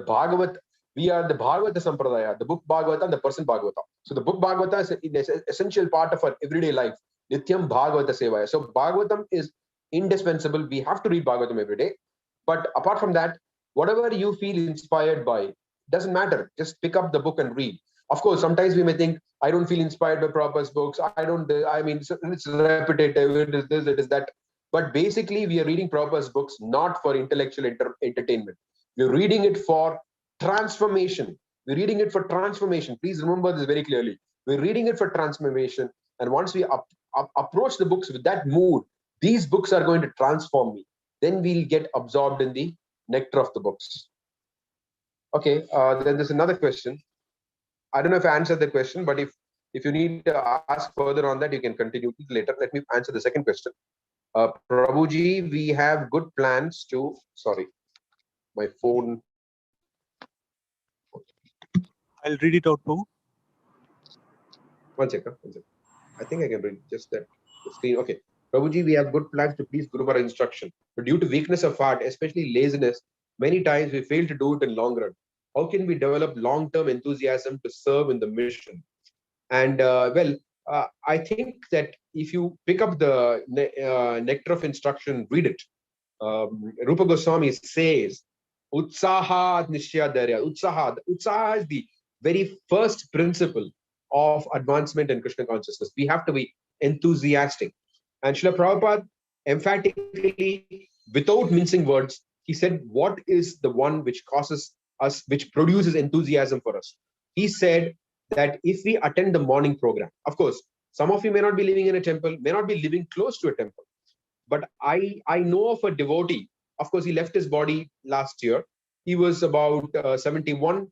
Bhagavat. We are the Bhagavata Sampradaya, the book Bhagavata and the person Bhagavata. So the book Bhagavata is an essential part of our everyday life. Nityam Bhagavata Sevaya. So Bhagavatam is indispensable. We have to read Bhagavatam every day. But apart from that, whatever you feel inspired by, doesn't matter. Just pick up the book and read. Of course, sometimes we may think, I don't feel inspired by Prabhupada's books. It's repetitive, it is this, it is that. But basically, we are reading Prabhupada's books not for intellectual entertainment. We're reading it for transformation. We're reading it for transformation. Please remember this very clearly. We're reading it for transformation. And once we approach the books with that mood, these books are going to transform me. Then we'll get absorbed in the nectar of the books. Okay, then there's another question. I don't know if I answered the question, but if you need to ask further on that, you can continue later. Let me answer the second question. Prabhuji, we have good plans to, sorry, my phone. I'll read it out, Prabhu. One second. I think I can read just that. The screen. Okay. Prabhuji, we have good plans to please Guru Maharaj instruction. But due to weakness of heart, especially laziness, many times we fail to do it in long run. How can we develop long-term enthusiasm to serve in the mission? And I think that if you pick up the nectar of instruction, read it. Rupa Goswami says, Utsaha Nishyadarya. Utsaha is the very first principle of advancement in Krishna consciousness. We have to be enthusiastic. And Srila Prabhupada emphatically, without mincing words, he said, what is the one which causes us, which produces enthusiasm for us? He said that if we attend the morning program, of course, some of you may not be living in a temple, may not be living close to a temple. But I know of a devotee. Of course, he left his body last year. He was about 71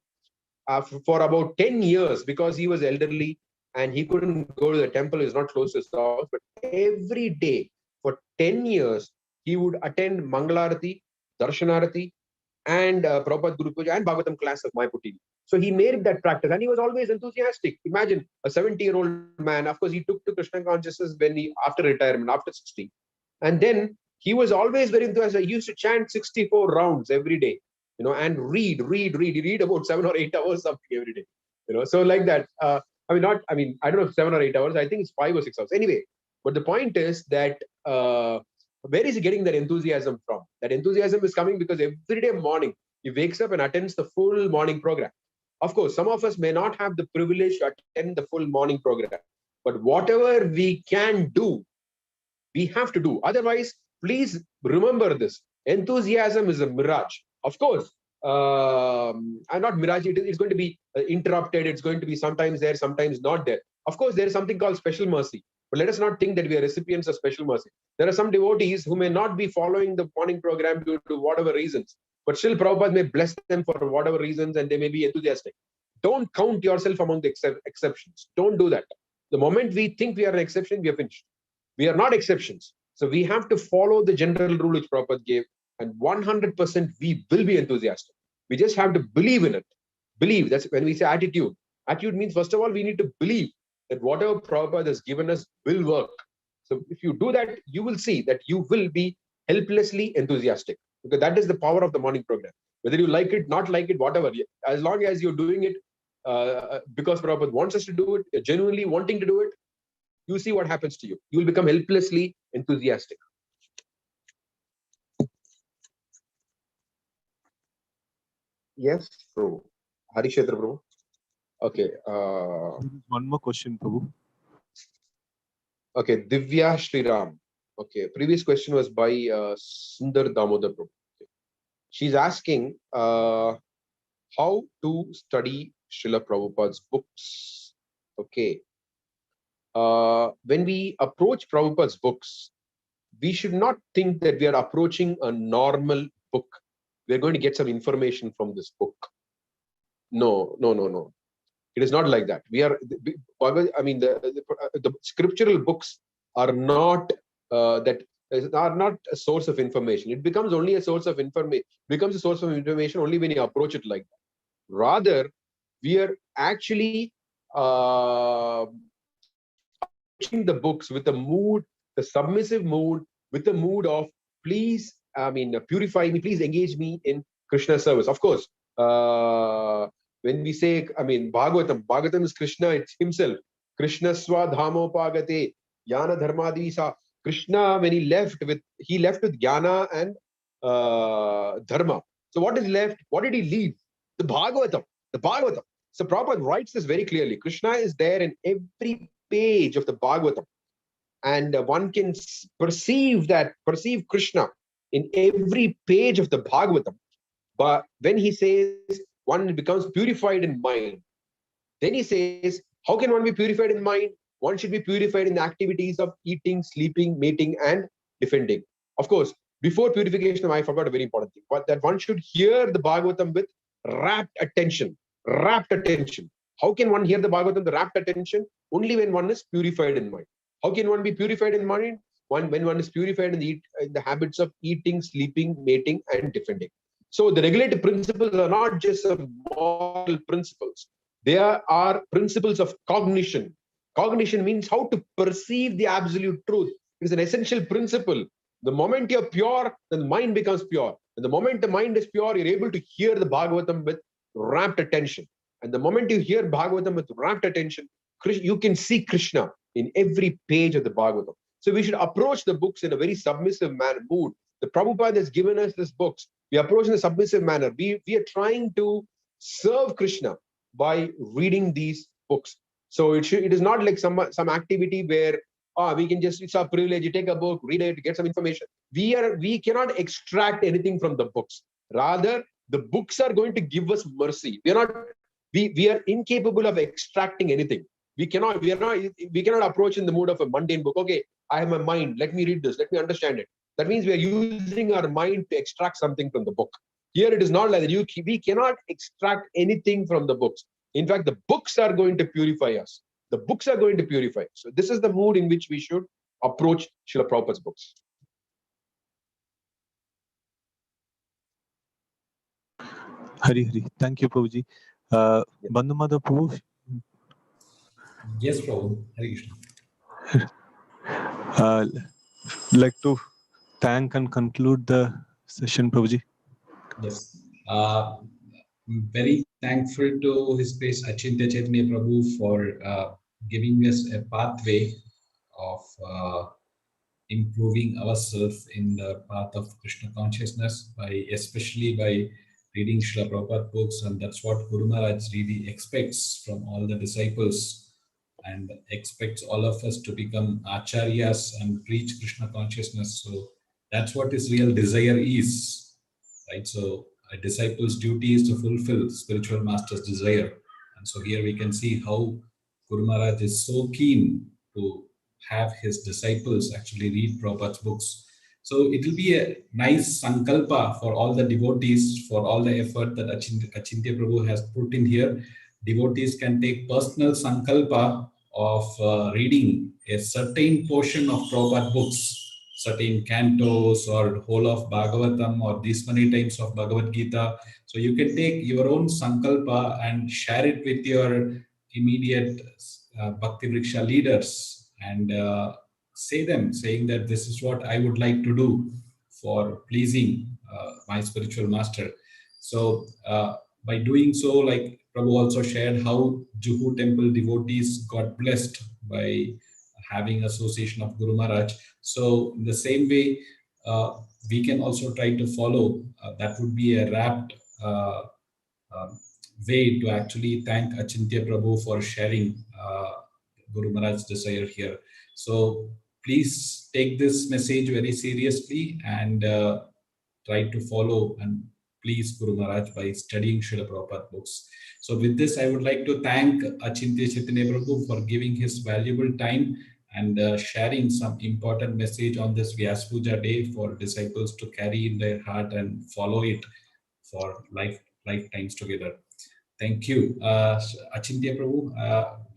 for about 10 years because he was elderly and he couldn't go to the temple. He's not close to his house. But every day for 10 years, he would attend Mangalarati, Darshanarati, and Prabhupada Guru Puja and Bhagavatam class of Mayapur. So he made that practice and he was always enthusiastic. Imagine a 70-year-old man. Of course, he took to Krishna consciousness after retirement, after 60. And then he was always very enthusiastic. He used to chant 64 rounds every day, and read about 7 or 8 hours something every day, so like that. I don't know if 7 or 8 hours. I think it's 5 or 6 hours. Anyway, but the point is that where is he getting that enthusiasm from? That enthusiasm is coming because every day morning he wakes up and attends the full morning program. Of course, some of us may not have the privilege to attend the full morning program, but whatever we can do, we have to do. Otherwise, please remember this. Enthusiasm is a mirage. Of course, not mirage. It's going to be interrupted. It's going to be sometimes there, sometimes not there. Of course, there is something called special mercy. But let us not think that we are recipients of special mercy. There are some devotees who may not be following the morning program due to whatever reasons. But still, Prabhupada may bless them for whatever reasons and they may be enthusiastic. Don't count yourself among the exceptions. Don't do that. The moment we think we are an exception, we are finished. We are not exceptions. So we have to follow the general rule which Prabhupada gave, and 100% we will be enthusiastic. We just have to believe in it. Believe. That's when we say attitude. Attitude means, first of all, we need to believe that whatever Prabhupada has given us will work. So if you do that, you will see that you will be helplessly enthusiastic, because that is the power of the morning program. Whether you like it, not like it, whatever, as long as you're doing it because Prabhupada wants us to do it, genuinely wanting to do it, you see what happens to you. You will become helplessly enthusiastic. Yes, Prabhu. Harishetra, Prabhu. Okay. One more question, Prabhu. Okay, Divya Shriram. Okay, previous question was by Sundar Damodar Prabhu. Okay. She's asking how to study Srila Prabhupada's books. Okay. When we approach Prabhupada's books, we should not think that we are approaching a normal book. We're going to get some information from this book. No. It is not like that. We are, I mean, the scriptural books are not are not a source of information. It becomes only a source of information. Becomes a source of information only when you approach it like that. Rather, we are actually approaching the books with a mood, the submissive mood, with the mood of please, I mean, purify me, please engage me in Krishna service. Of course, when we say, I mean, Bhagavatam is Krishna, it's himself. Krishna swadhamopagate, yana dharmadvisa. Krishna, when he left with jnana and dharma. So what is left? What did he leave? The Bhagavatam. The Bhagavatam. So Prabhupada writes this very clearly. Krishna is there in every page of the Bhagavatam. And one can perceive Krishna in every page of the Bhagavatam. But when he says one becomes purified in mind, then he says, how can one be purified in mind? One should be purified in the activities of eating, sleeping, mating, and defending. Of course, before purification, I forgot a very important thing, but that one should hear the Bhagavatam with rapt attention. Rapt attention. How can one hear the Bhagavatam, the rapt attention? Only when one is purified in mind. How can one be purified in mind? When one is purified in the habits of eating, sleeping, mating, and defending. So the regulative principles are not just moral principles. They are principles of cognition. Cognition means how to perceive the absolute truth. It is an essential principle. The moment you're pure, then the mind becomes pure. And the moment the mind is pure, you're able to hear the Bhagavatam with rapt attention. And the moment you hear Bhagavatam with rapt attention, you can see Krishna in every page of the Bhagavatam. So we should approach the books in a very submissive mood. The Prabhupada has given us these books. We approach in a submissive manner. We are trying to serve Krishna by reading these books. So it is not like some activity where we can just, it's our privilege, you take a book, read it, get some information. We cannot extract anything from the books. Rather, the books are going to give us mercy. We are incapable of extracting anything. We cannot approach in the mood of a mundane book. Okay, I have my mind, let me read this, let me understand it. That means we are using our mind to extract something from the book. Here it is not like that. We cannot extract anything from the books. In fact, the books are going to purify us. The books are going to purify us. So this is the mood in which we should approach Srila Prabhupada's books. Hari Hari. Thank you, Prabhuji. Bandhamada Prabhu. Yes, Prabhu. Hare Krishna. Like to thank and conclude the session, Prabhuji. Yes. Very thankful to His Grace Achintya Chaitanya Prabhu for giving us a pathway of improving ourselves in the path of Krishna consciousness, especially by reading Srila Prabhupada books, and that's what Guru Maharaj really expects from all the disciples, and expects all of us to become acharyas and preach Krishna consciousness. So that's what his real desire is, right? So a disciple's duty is to fulfill spiritual master's desire. And so here we can see how Guru Maharaj is so keen to have his disciples actually read Prabhupada's books. So it will be a nice sankalpa for all the devotees, for all the effort that Achintya Prabhu has put in here. Devotees can take personal sankalpa of reading a certain portion of Prabhupada books, certain cantos or whole of Bhagavatam or this many times of Bhagavad Gita. So you can take your own sankalpa and share it with your immediate Bhakti Vriksha leaders and saying that this is what I would like to do for pleasing my spiritual master. So by doing so, like Prabhu also shared how Juhu temple devotees got blessed by having association of Guru Maharaj. So in the same way, we can also try to follow. That would be a rapt way to actually thank Achintya Prabhu for sharing Guru Maharaj's desire here. So please take this message very seriously and try to follow and please Guru Maharaj by studying Srila Prabhupada books. So with this, I would like to thank Achintya Chaitanya Prabhu for giving his valuable time and sharing some important message on this Vyasapuja day for disciples to carry in their heart and follow it for lifetimes together. Thank you. Achintya Prabhu,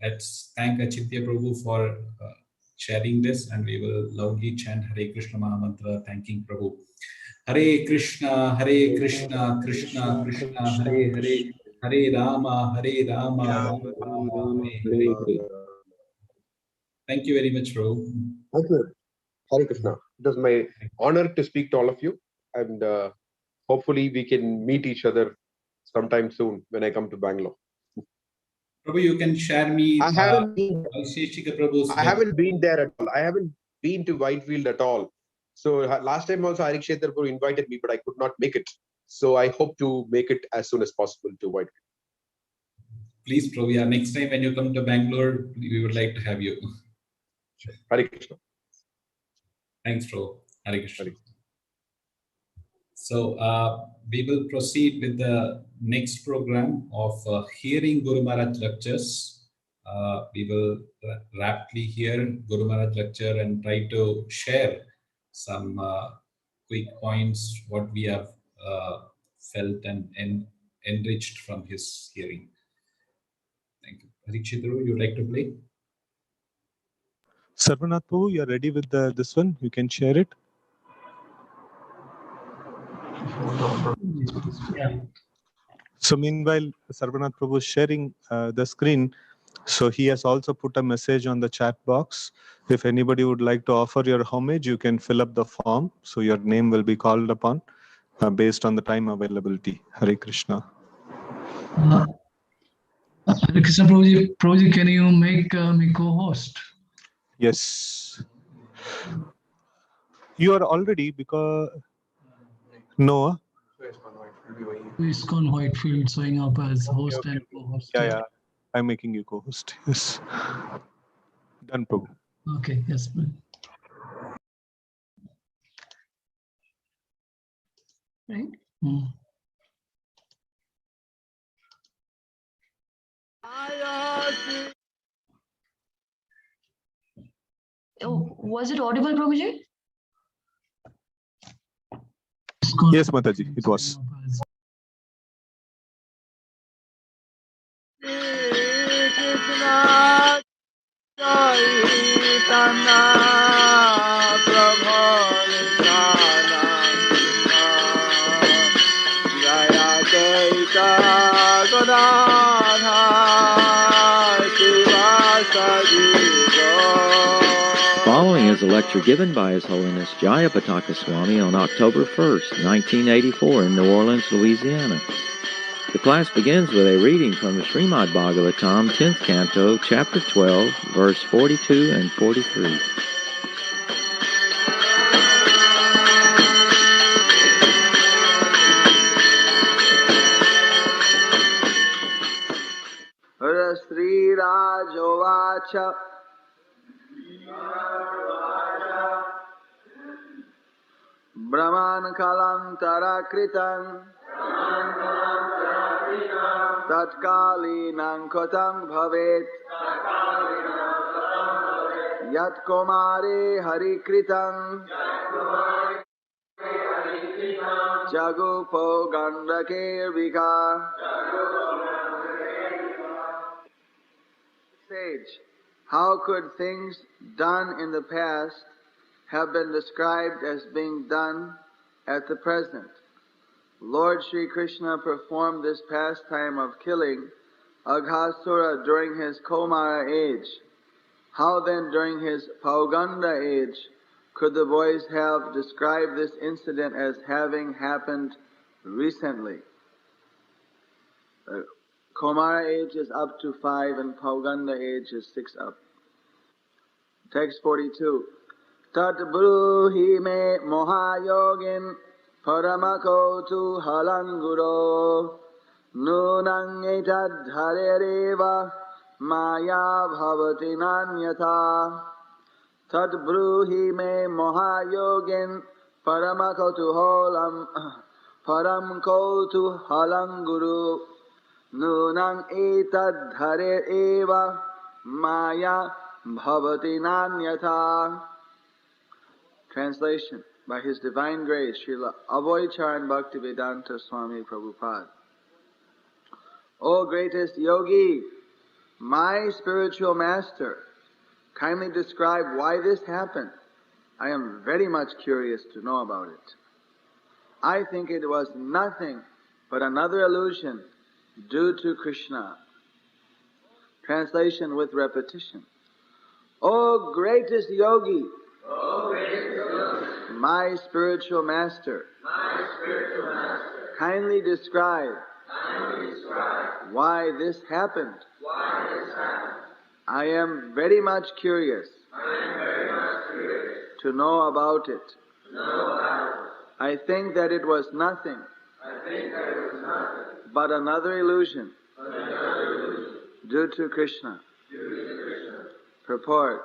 let's thank Achintya Prabhu for sharing this, and we will loudly chant Hare Krishna Mahamantra, thanking Prabhu. Hare Krishna, Krishna Krishna, Hare Hare, Hare Rama, Rama Rama, Hare Hare. Thank you very much, Prabhu. Thank you. Hare Krishna. It was my honor to speak to all of you, and hopefully we can meet each other sometime soon when I come to Bangalore. Prabhu, you can share me. I haven't been there at all. I haven't been to Whitefield at all. So last time also Harikshetra Prabhu invited me, but I could not make it. So I hope to make it as soon as possible to Whitefield. Please, Prabhu, yeah, next time when you come to Bangalore, we would like to have you. Sure. Hare Krishna. Thanks, Prabhu. Hare Krishna. So we will proceed with the next program of hearing Guru Maharaj lectures. We will rapidly hear Guru Maharaj lecture and try to share some quick points, what we have felt and enriched from his hearing. Thank you. Harikshitru, you'd like to play? Sarvanath Prabhu, you're ready with this one? You can share it. Yeah. So meanwhile, Sarvanath Prabhu is sharing the screen. So he has also put a message on the chat box. If anybody would like to offer your homage, you can fill up the form. So your name will be called upon based on the time availability. Hare Krishna. Hare Krishna Prabhuji, can you make me co-host? Yes. You are already, because no. ISKCON Whitefield showing up as host and co-host. Yeah. I'm making you co-host. Yes. Done, Prabhu. Okay, yes. Right? Oh, was it audible, Prabhuji? Yes, Mataji, it was. Following is a lecture given by His Holiness Jayapataka Swami on October 1st, 1984 in New Orleans, Louisiana. The class begins with a reading from the Srimad Bhagavatam, 10th Canto, Chapter 12, verse 42 and 43. Sri Rajovacha Brahman Kalantara Kritan Tatkali Nankotam Bhavet Yat Komare Hari Kritan Jagupo Gandake Vika. Sage, how could things done in the past have been described as being done at the present? Lord Sri Krishna performed this pastime of killing Aghasura during his Komara age. How then during his Pauganda age could the boys have described this incident as having happened recently? Komara age is up to 5 and Pauganda age is 6 up. Text 42. Tat bruhi me mohayogin paramako tu halanguro nunang etad dharereva maya bhavati nanyata. Tat bruhi me mohayogin paramako tu holam paramko tu halanguru nunang etad dharereva maya bhavati nanyata. Translation by His Divine Grace, Srila Abhay Charan Bhaktivedanta Swami Prabhupada. O greatest yogi, my spiritual master, kindly describe why this happened. I am very much curious to know about it. I think it was nothing but another illusion due to Krishna. Translation with repetition. O greatest yogi, my spiritual master, kindly describe why this happened. I am very much curious to know about it. I think that it was nothing but another illusion due to Krishna. Purport.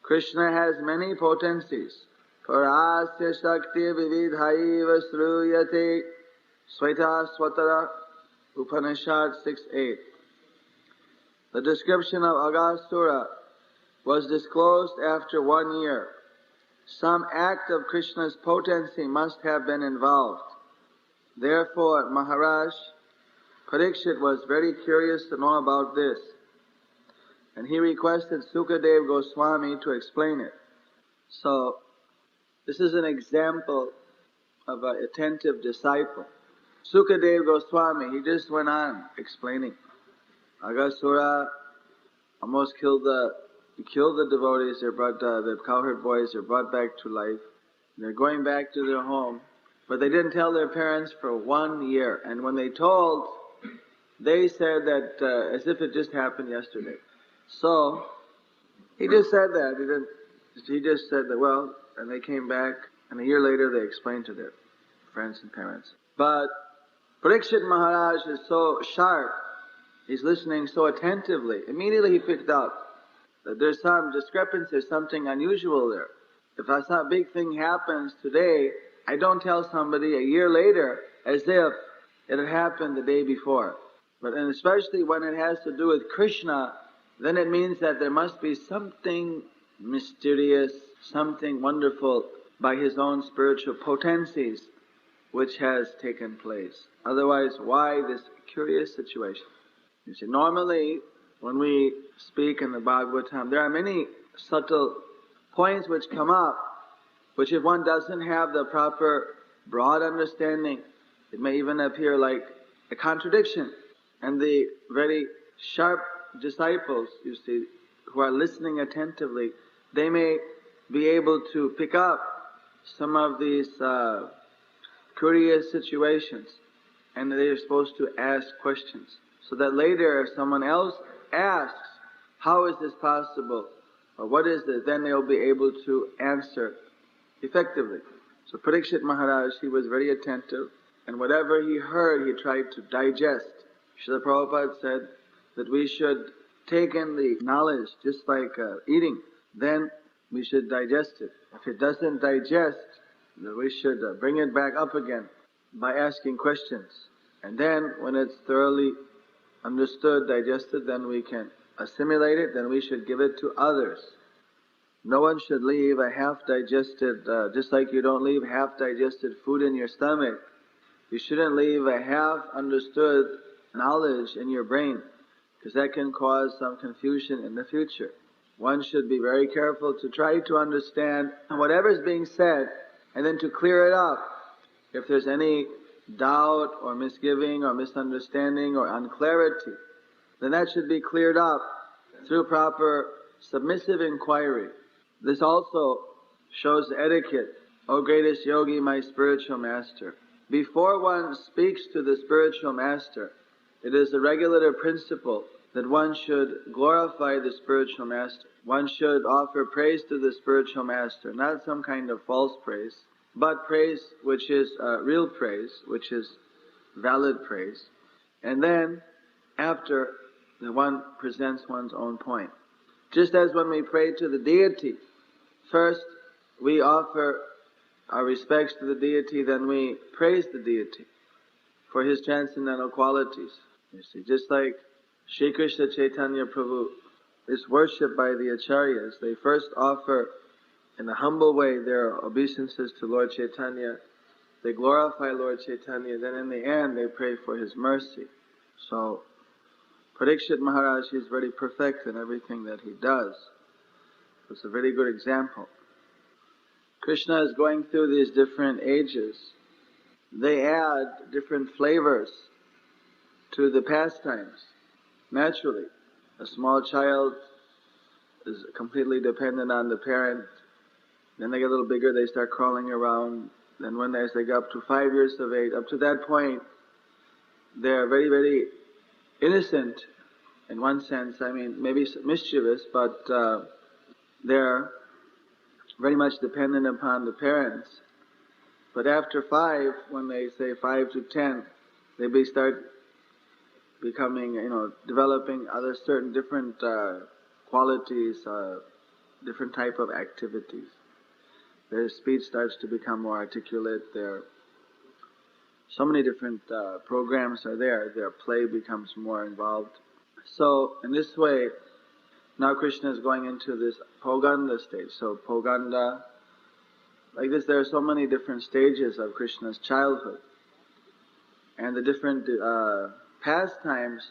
Krishna has many potencies. Parasya Shakti Vividhaiva Sruyate Sweta Swatara Upanishad 6.8. The description of Aghasura was disclosed after 1 year. Some act of Krishna's potency must have been involved. Therefore, Maharaj Parikshit was very curious to know about this, and he requested Sukadeva Goswami to explain it. So, this is an example of an attentive disciple. Sukadeva Goswami, he just went on explaining. Aghasura almost killed the devotees. They're brought, the cowherd boys are brought back to life. They're going back to their home, but they didn't tell their parents for 1 year. And when they told, they said that as if it just happened yesterday. So he just said that. He just said that. Well, and they came back, and a year later they explained to their friends and parents. But Parikshit Maharaj is so sharp. He's listening so attentively. Immediately he picked up that there's some discrepancy, there's something unusual there. If a big thing happens today, I don't tell somebody a year later as if it had happened the day before. And especially when it has to do with Krishna, then it means that there must be something mysterious, something wonderful by his own spiritual potencies which has taken place. Otherwise, why this curious situation? You see, normally when we speak in the Bhagavatam, there are many subtle points which come up, which if one doesn't have the proper broad understanding, it may even appear like a contradiction. And the very sharp disciples, you see, who are listening attentively, they may be able to pick up some of these curious situations, and they are supposed to ask questions, so that later if someone else asks, how is this possible, or what is this, then they'll be able to answer effectively. So Parikshit Maharaj, he was very attentive, and whatever he heard, he tried to digest. Srila Prabhupada said that we should take in the knowledge just like eating, then we should digest it. If it doesn't digest, then we should bring it back up again by asking questions. And then when it's thoroughly understood, digested, then we can assimilate it, then we should give it to others. No one should leave a half-digested, just like you don't leave half-digested food in your stomach, you shouldn't leave a half-understood knowledge in your brain, because that can cause some confusion in the future. One should be very careful to try to understand whatever is being said, and then to clear it up. If there's any doubt or misgiving or misunderstanding or unclarity, then that should be cleared up through proper submissive inquiry. This also shows etiquette. O greatest yogi, my spiritual master. Before one speaks to the spiritual master, it is a regulative principle that one should glorify the spiritual master. One should offer praise to the spiritual master, not some kind of false praise, but praise which is real praise, which is valid praise. And then, after, one presents one's own point. Just as when we pray to the deity, first we offer our respects to the deity, then we praise the deity for his transcendental qualities. You see, just like Sri Krishna Chaitanya Prabhu is worshipped by the acharyas, they first offer in a humble way their obeisances to Lord Chaitanya, they glorify Lord Chaitanya, then in the end they pray for his mercy. So Parikshit Maharaj is very perfect in everything that he does. It's a very good example. Krishna is going through these different ages. They add different flavors to the pastimes, naturally. A small child is completely dependent on the parent. Then they get a little bigger, they start crawling around. Then when they get up to 5 years of age, up to that point, they're very, very innocent in one sense. I mean, maybe mischievous, but they're very much dependent upon the parents. But after 5, when they say 5 to 10, they start becoming, developing other certain different qualities, different type of activities. Their speech starts to become more articulate. So many different programs are there. Their play becomes more involved. So in this way, now Krishna is going into this Poganda stage. So Poganda, like this, there are so many different stages of Krishna's childhood. And the different pastimes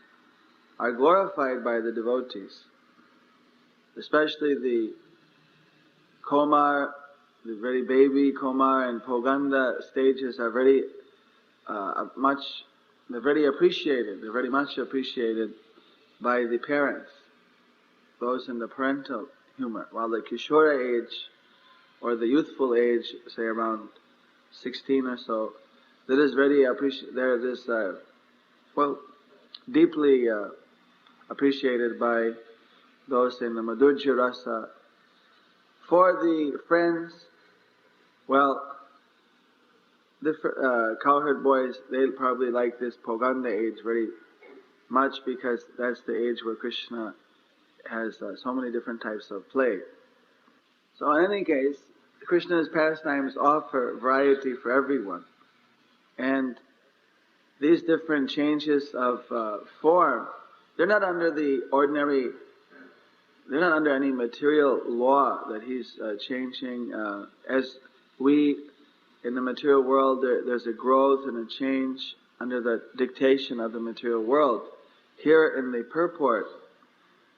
are glorified by the devotees. Especially the Komar, the very baby Komar and Poganda stages are very they're very appreciated. They're very much appreciated by the parents, those in the parental humor. While the Kishora age, or the youthful age, say around 16 or so, that is very appreciated. There it is, deeply appreciated by those in the Madhurya Rasa. For the friends, the cowherd boys, they probably like this Poganda age very much because that's the age where Krishna has so many different types of play. So in any case, Krishna's pastimes offer variety for everyone. And these different changes of form, they're not under any material law that he's changing. As we, in the material world, there's a growth and a change under the dictation of the material world. Here in the purport,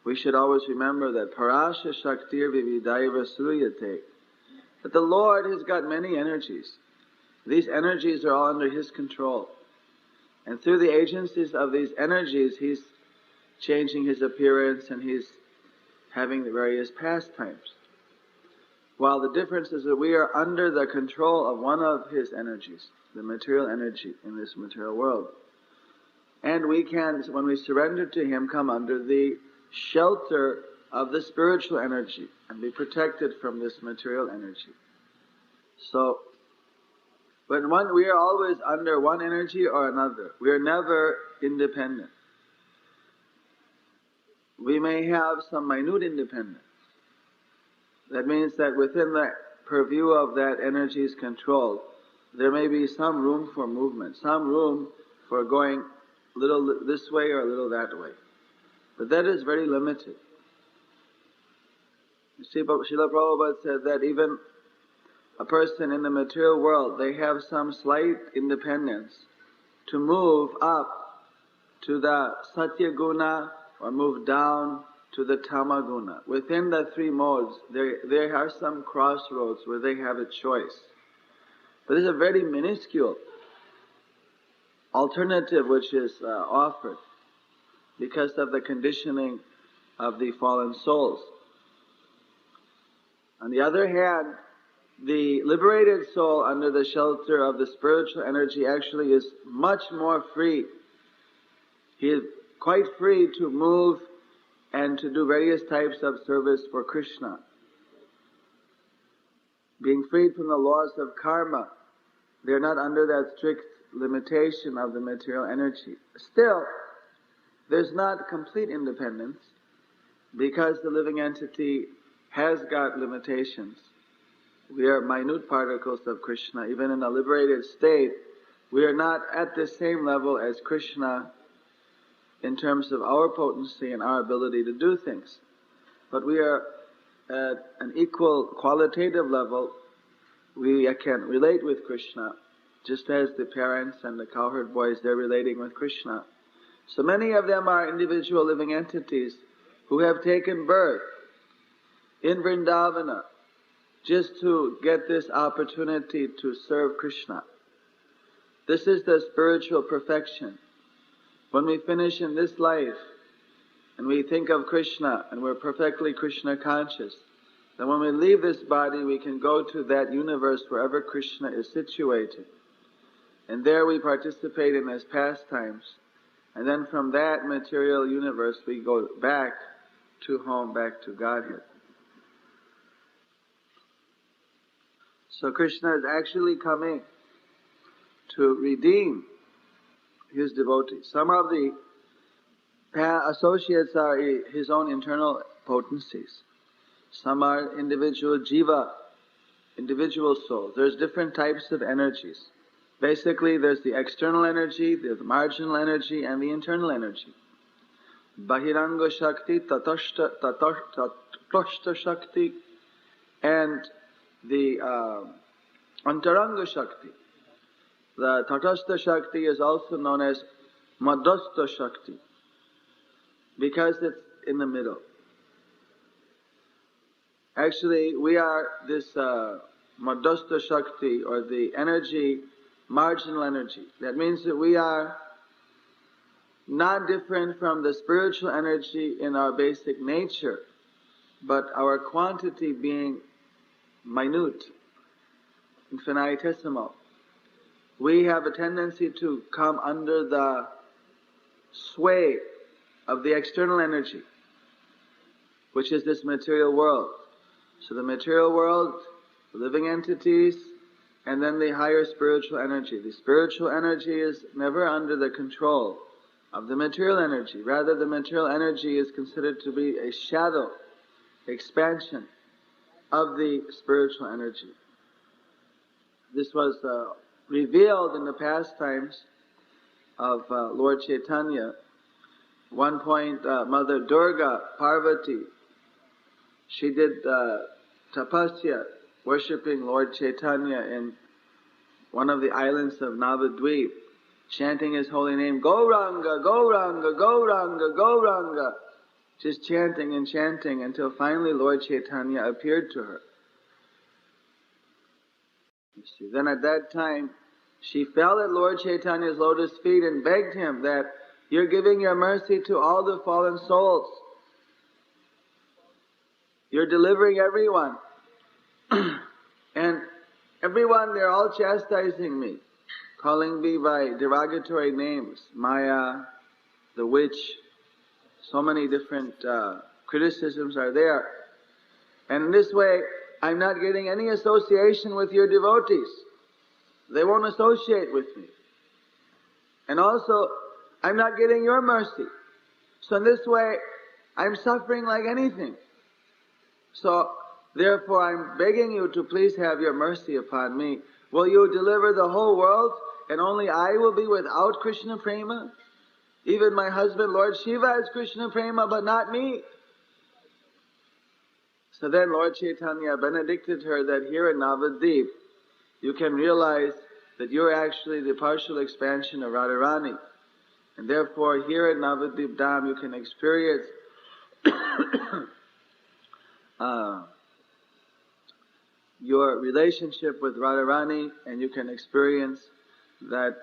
we should always remember that Parasha Shaktir Vividaiva Suruyate, that the Lord has got many energies. These energies are all under His control. And through the agencies of these energies, He's changing His appearance and He's having the various pastimes. While the difference is that we are under the control of one of His energies, the material energy in this material world. And we can, when we surrender to Him, come under the shelter of the spiritual energy and be protected from this material energy. So, but we are always under one energy or another. We are never independent. We may have some minute independence. That means that within the purview of that energy's control, there may be some room for movement, some room for going a little this way or a little that way. But that is very limited. You see, Srila Prabhupada said that even a person in the material world, they have some slight independence to move up to the Satya Guna or move down to the Tama Guna. Within the 3 modes, there are some crossroads where they have a choice. But there's a very minuscule alternative which is offered because of the conditioning of the fallen souls. On the other hand, the liberated soul under the shelter of the spiritual energy actually is much more free. He is quite free to move and to do various types of service for Krishna. Being freed from the laws of karma, they're not under that strict limitation of the material energy. Still, there's not complete independence because the living entity has got limitations. We are minute particles of Krishna. Even in a liberated state, we are not at the same level as Krishna in terms of our potency and our ability to do things. But we are at an equal qualitative level. We can relate with Krishna, just as the parents and the cowherd boys, they're relating with Krishna. So many of them are individual living entities who have taken birth in Vrindavana just to get this opportunity to serve Krishna. This is the spiritual perfection. When we finish in this life and we think of Krishna and we're perfectly Krishna conscious, then when we leave this body we can go to that universe wherever Krishna is situated. And there we participate in his pastimes. And then from that material universe we go back to home, back to Godhead. So Krishna is actually coming to redeem his devotees. Some of the associates are his own internal potencies. Some are individual jiva, individual souls. There's different types of energies. Basically, there's the external energy, there's the marginal energy, and the internal energy. Bahiranga Shakti, Tatashta Shakti, and the Antaranga Shakti. The Tatashta Shakti is also known as Madhasta Shakti, because it's in the middle. Actually, we are this Madhasta Shakti, or the energy, marginal energy. That means that we are not different from the spiritual energy in our basic nature, but our quantity being minute, infinitesimal. We have a tendency to come under the sway of the external energy, which is this material world. So the material world, living entities, and then the higher spiritual energy. The spiritual energy is never under the control of the material energy. Rather, the material energy is considered to be a shadow, expansion of the spiritual energy. This was revealed in the pastimes of Lord Chaitanya. One point, Mother Durga, Parvati, she did tapasya, worshipping Lord Chaitanya in one of the islands of Navadvip, chanting his holy name, Gauranga, Gauranga, Gauranga, Gauranga, just chanting and chanting until finally Lord Chaitanya appeared to her. You see, then at that time, she fell at Lord Chaitanya's lotus feet and begged him that you're giving your mercy to all the fallen souls. You're delivering everyone. And everyone, they're all chastising me, calling me by derogatory names. Maya, the witch, so many different criticisms are there. And in this way, I'm not getting any association with your devotees. They won't associate with me. And also, I'm not getting your mercy. So in this way, I'm suffering like anything. So, therefore, I'm begging you to please have your mercy upon me. Will you deliver the whole world, and only I will be without Krishna Prema? Even my husband, Lord Shiva, has Krishna Prema, but not me. So then Lord Chaitanya benedicted her that here in Navadvip, you can realize that you're actually the partial expansion of Radharani. And therefore, here at Navadvip Dham, you can experience your relationship with Radharani, and you can experience that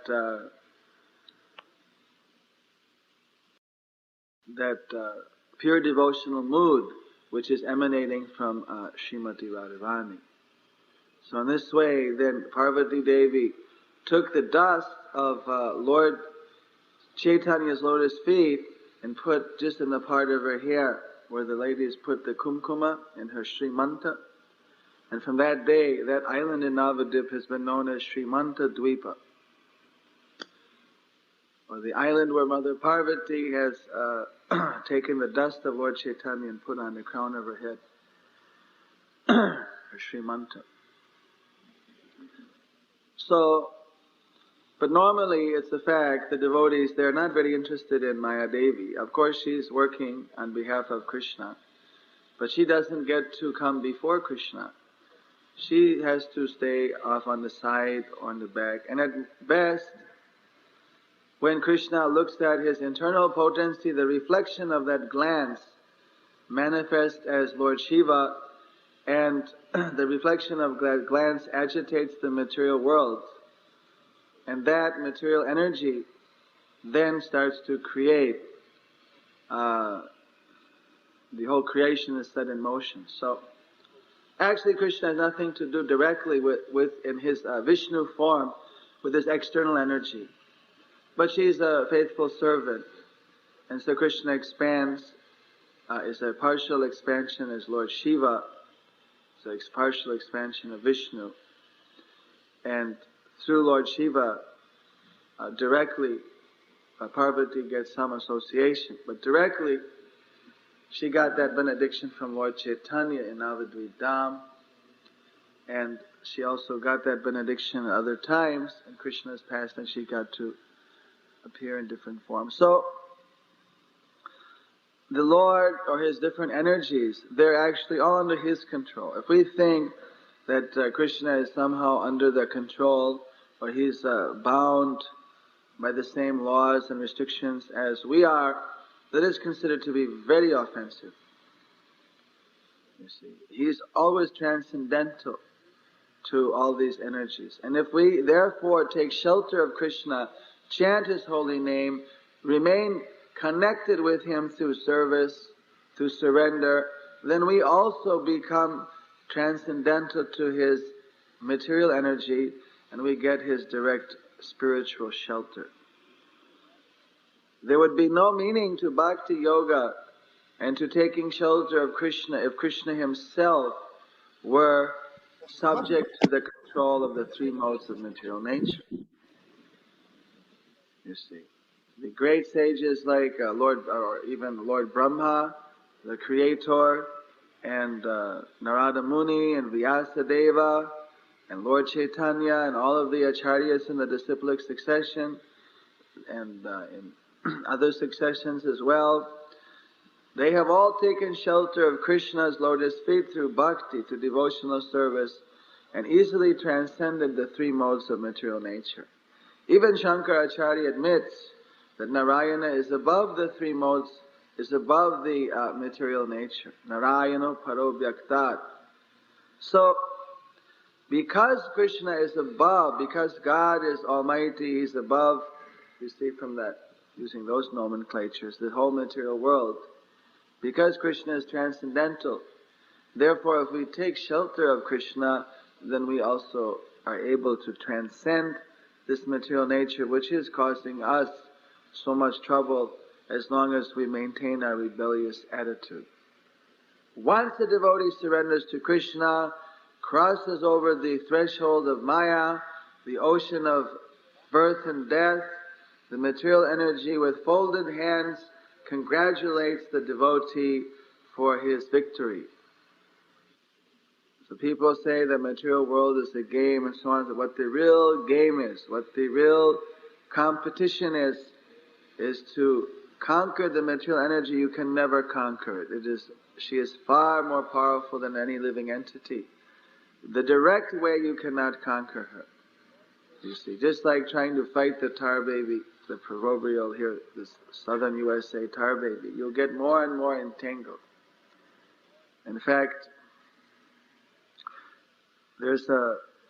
pure devotional mood which is emanating from Srimati Radharani. So in this way, then Parvati Devi took the dust of Lord Chaitanya's lotus feet and put just in the part of her hair where the ladies put the kumkuma in her Srimanta. And from that day, that island in Navadvip has been known as Srimanta Dvipa, or the island where Mother Parvati has taken the dust of Lord Chaitanya and put on the crown of her head, her Srimanta. So, but normally it's the fact, the devotees, they're not very interested in Maya Devi. Of course she's working on behalf of Krishna, but she doesn't get to come before Krishna. She has to stay off on the side or on the back, and at best, When Krishna looks at his internal potency, the reflection of that glance manifests as Lord Shiva, and the reflection of that glance agitates the material world. And that material energy then starts to create, the whole creation is set in motion. So actually Krishna has nothing to do directly with in his Vishnu form, with his external energy. But she's a faithful servant. And so Krishna expands, is a partial expansion as Lord Shiva. So it's partial expansion of Vishnu. And through Lord Shiva, directly, Parvati gets some association. But directly, she got that benediction from Lord Chaitanya in Navadvip Dham. And she also got that benediction at other times in Krishna's past, and she got to appear in different forms. So, the Lord, or his different energies, they're actually all under his control. If we think that Krishna is somehow under the control, or he's bound by the same laws and restrictions as we are, that is considered to be very offensive. You see, he's always transcendental to all these energies. And if we therefore take shelter of Krishna, chant his holy name, remain connected with him through service, through surrender, then we also become transcendental to his material energy, and we get his direct spiritual shelter. There would be no meaning to bhakti yoga and to taking shelter of Krishna if Krishna himself were subject to the control of the three modes of material nature. You see, the great sages like or even Lord Brahma, the Creator, and Narada Muni and Vyasadeva, and Lord Chaitanya, and all of the acharyas in the disciplic succession, and in other successions as well, they have all taken shelter of Krishna's lotus feet through bhakti, through devotional service, and easily transcended the three modes of material nature. Even Shankaracharya admits that Narayana is above the three modes, is above the material nature. Narayana parobhyaktat. So, because Krishna is above, because God is almighty, he's above, you see from that, using those nomenclatures, the whole material world. Because Krishna is transcendental, therefore if we take shelter of Krishna, then we also are able to transcend this material nature which is causing us so much trouble as long as we maintain our rebellious attitude. Once the devotee surrenders to Krishna, crosses over the threshold of Maya, the ocean of birth and death, the material energy with folded hands congratulates the devotee for his victory. So people say the material world is a game and so on. But what the real game is, what the real competition is to conquer the material energy. You can never conquer it. She is far more powerful than any living entity. The direct way you cannot conquer her. You see, just like trying to fight the tar baby, the proverbial here, this southern USA tar baby, you'll get more and more entangled. In fact, there's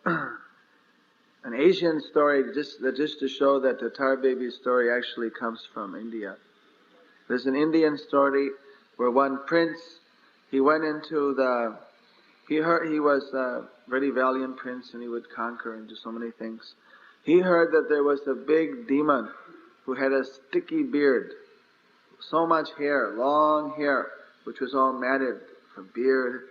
an Asian story just to show that the tar baby story actually comes from India. There's an Indian story where one prince, he went into he was a very valiant prince and he would conquer and do so many things. He heard that there was a big demon who had a sticky beard, so much hair, long hair, which was all matted from beard,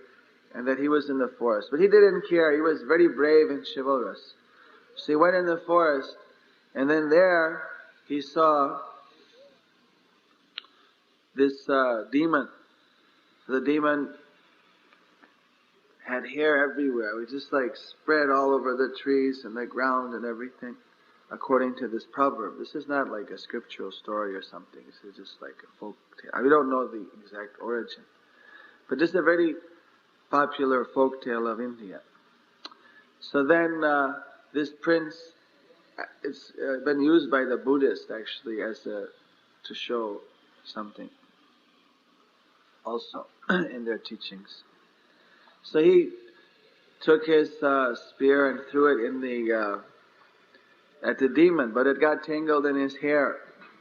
and that he was in the forest. But he didn't care. He was very brave and chivalrous. So he went in the forest, and then there he saw this demon. The demon had hair everywhere. It was just like spread all over the trees and the ground and everything, according to this proverb. This is not like a scriptural story or something. This is just like a folk tale. We don't know the exact origin. But this is a very popular folk tale of India. So then this prince, it's been used by the Buddhists actually as to show something also in their teachings. So he took his spear and threw it in at the demon, but it got tangled in his hair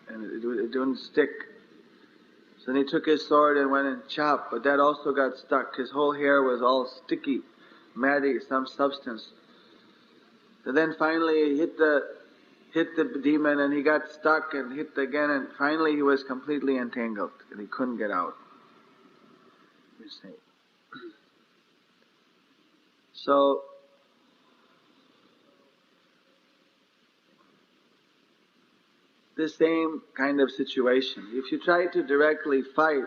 and it didn't stick. So then he took his sword and went and chopped, but that also got stuck. His whole hair was all sticky, matty, some substance. So then finally he hit the demon and he got stuck and hit again, and finally he was completely entangled and he couldn't get out. You see. So the same kind of situation. If you try to directly fight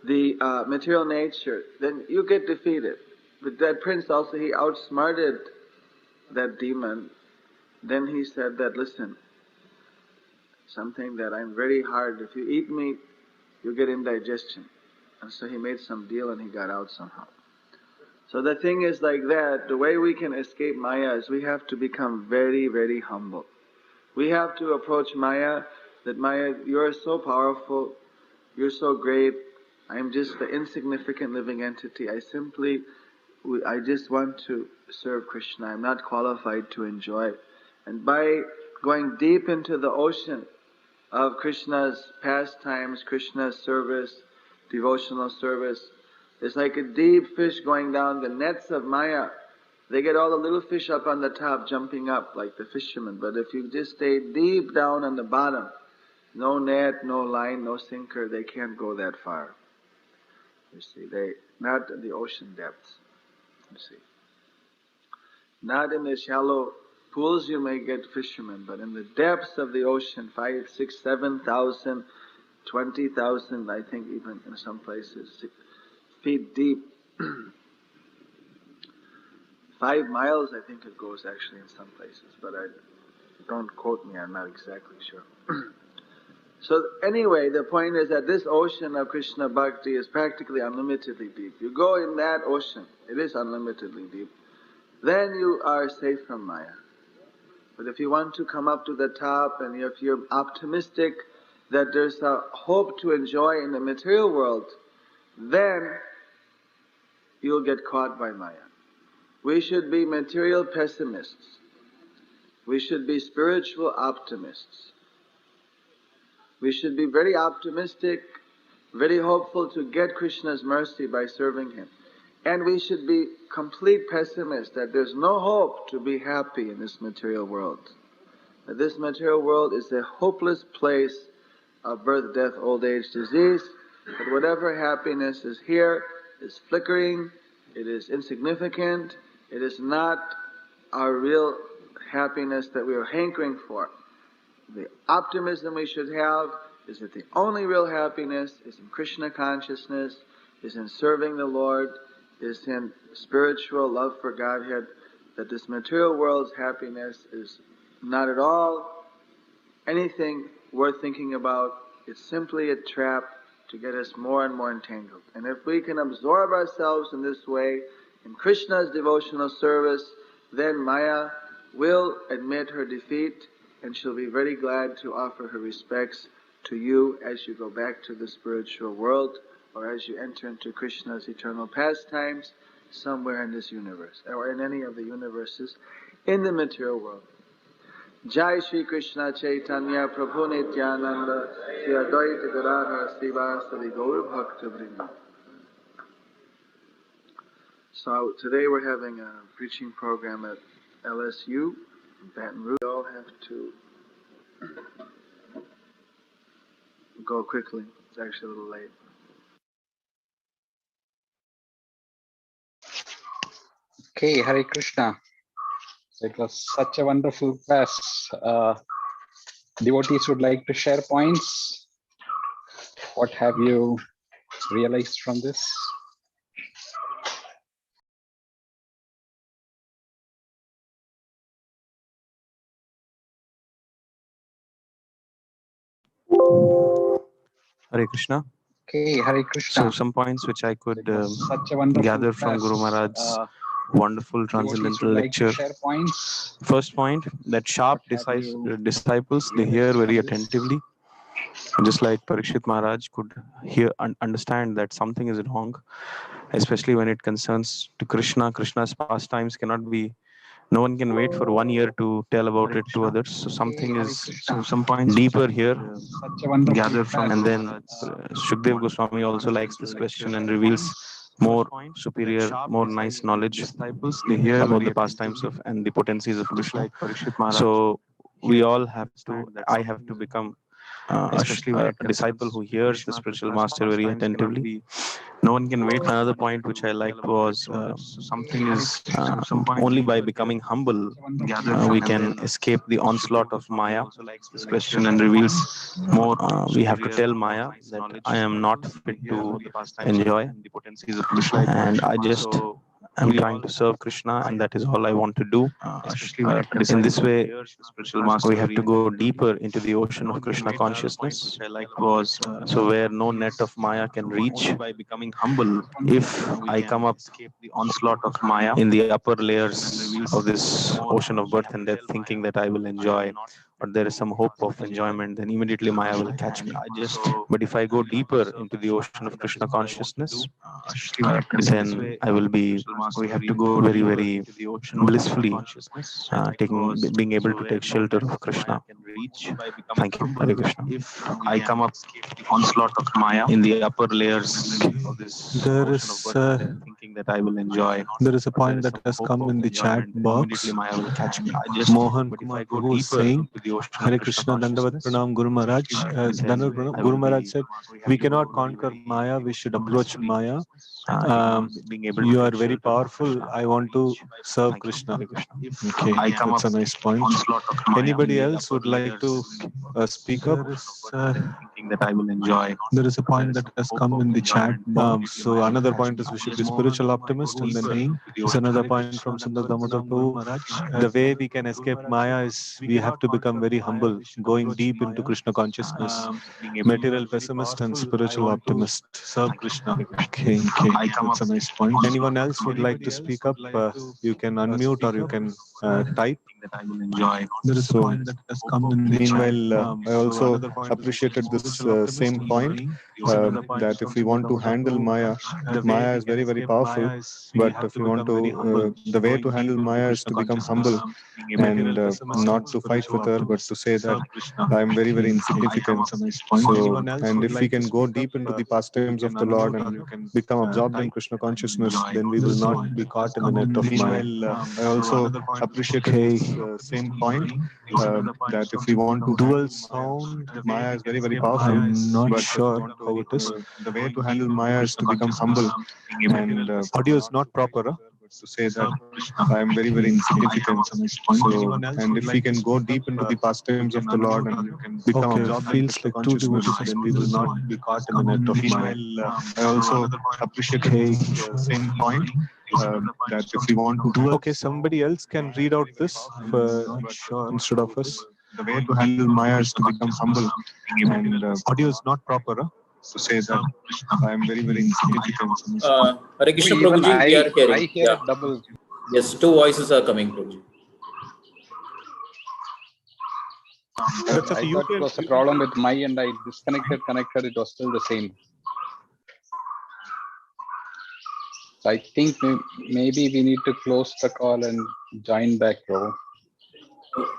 the material nature, then you get defeated. But that prince also, he outsmarted that demon. Then he said that, listen, something that I'm very hard, if you eat me, you get indigestion. And so he made some deal and he got out somehow. So the thing is like that, the way we can escape Maya is we have to become very, very humble. We have to approach Maya, that Maya, you're so powerful, you're so great, I'm just the insignificant living entity. I just want to serve Krishna. I'm not qualified to enjoy. And by going deep into the ocean of Krishna's pastimes, Krishna's service, devotional service, it's like a deep fish going down the nets of Maya. They get all the little fish up on the top, jumping up like the fishermen. But if you just stay deep down on the bottom, no net, no line, no sinker, they can't go that far. You see, not in the ocean depths. You see, not in the shallow pools you may get fishermen, but in the depths of the ocean, 5, 6, 7,000, 20,000, I think even in some places, 6 feet deep. 5 miles, I think it goes actually in some places, but don't quote me, I'm not exactly sure. So anyway, the point is that this ocean of Krishna Bhakti is practically unlimitedly deep. You go in that ocean, it is unlimitedly deep. Then you are safe from Maya. But if you want to come up to the top and if you're optimistic that there's a hope to enjoy in the material world, then you'll get caught by Maya. We should be material pessimists. We should be spiritual optimists. We should be very optimistic, very hopeful to get Krishna's mercy by serving Him. And we should be complete pessimists that there's no hope to be happy in this material world. That this material world is a hopeless place of birth, death, old age, disease. That whatever happiness is here is flickering, it is insignificant, it is not our real happiness that we are hankering for. The optimism we should have is that the only real happiness is in Krishna consciousness, is in serving the Lord, is in spiritual love for Godhead, that this material world's happiness is not at all anything worth thinking about. It's simply a trap to get us more and more entangled. And if we can absorb ourselves in this way, in Krishna's devotional service, then Maya will admit her defeat and she'll be very glad to offer her respects to you as you go back to the spiritual world or as you enter into Krishna's eternal pastimes somewhere in this universe or in any of the universes in the material world. Jai Shri Krishna Chaitanya Prabhu Nityananda Shri Advaita Gadadhara Srivasadi Gaur Bhakta Vrinda. So today we're having a preaching program at LSU, Baton Rouge. We all have to go quickly. It's actually a little late. Okay, Hare Krishna. So it was such a wonderful class. Devotees would like to share points. What have you realized from this? Hare Krishna. Okay, Hare Krishna. So some points which I could Such a wonderful gather from class. Guru Maharaj's wonderful transcendental lecture. Share points. First point, that sharp disciples, they hear very attentively. Just like Parikshit Maharaj could hear and understand that something is wrong, especially when it concerns to Krishna. Krishna's pastimes cannot be, no one can wait for 1 year to tell about it to others. So something is some points deeper here gathered from, and then Shukdev Goswami also likes this question and reveals more superior, more nice knowledge about the pastimes of and the potencies of Krishna. So we all have to, I have to become a disciple who hears the spiritual master very attentively. No one can wait. Another point which I liked was something is only by becoming humble we can escape the onslaught of Maya. This question and reveals more. We have to tell Maya that I am not fit to enjoy, and I just am trying to serve Krishna, and that is all I want to do. In this way, we have to go deeper into the ocean of Krishna consciousness. So where no net of Maya can reach. By becoming humble, if I come up the onslaught of Maya in the upper layers of this ocean of birth and death, thinking that I will enjoy, or there is some hope of enjoyment, then immediately Maya will catch me. But if I go deeper into the ocean of Krishna consciousness, then I will be very, very blissfully being able to take shelter of Krishna. Thank you, Hare Krishna. If I come up the onslaught of Maya in the upper layers of this thinking that I will enjoy. There is a point that has come in the chat box. Mohan Kumar Prabhu is saying, Hare Krishna, Dandavat Pranam Guru Maharaj. Guru Maharaj said, we cannot conquer Maya, we should approach Maya. You are very powerful. I want to serve Krishna. Okay, that's a nice point. Anybody else would like to speak up? That I will enjoy. There is a point that has come in the chat. So another point is we should be spiritual optimists, and then there's another point from Sundar Damodar Prabhu. The way we can escape Maya is we have to become very humble, going deep into Krishna consciousness. Material pessimist and spiritual optimist. Serve Krishna. Okay, that's a nice point. Anyone else would like to speak up? You can unmute or you can type. That I will enjoy. There is a point that has come in the meanwhile, I also appreciated this same point that if we want to handle Maya, Maya is very, very powerful. But if we want to, the way to handle Maya is to become humble and not to fight with her, but to say that I am very, very insignificant. So, and if we can go deep into the pastimes of the Lord and become absorbed in Krishna consciousness, then we will not be caught in the net of Maya. I also appreciated this same point that if we want to dual sound, Maya is very, very powerful. I'm not sure how it is. The way to handle Maya is to become humble, and audio is not proper. To say that I am very, very insignificant. So, and if we can go deep into the pastimes of the Lord and become absorbed, feels like two devotees, then we will not be caught in the net of Maya. I also appreciate the same point that if we want to do. Okay, somebody else can read out this instead of us. The way to handle Maya is to become humble, and audio is not proper. To say that I am very, very insignificant. Hare Krishna Prabhuji, we are hearing. I hear double. Yes, two voices are coming, Prabhuji. I thought it was a problem with my end. I disconnected, connected. It was still the same. So I think maybe we need to close the call and join back, bro.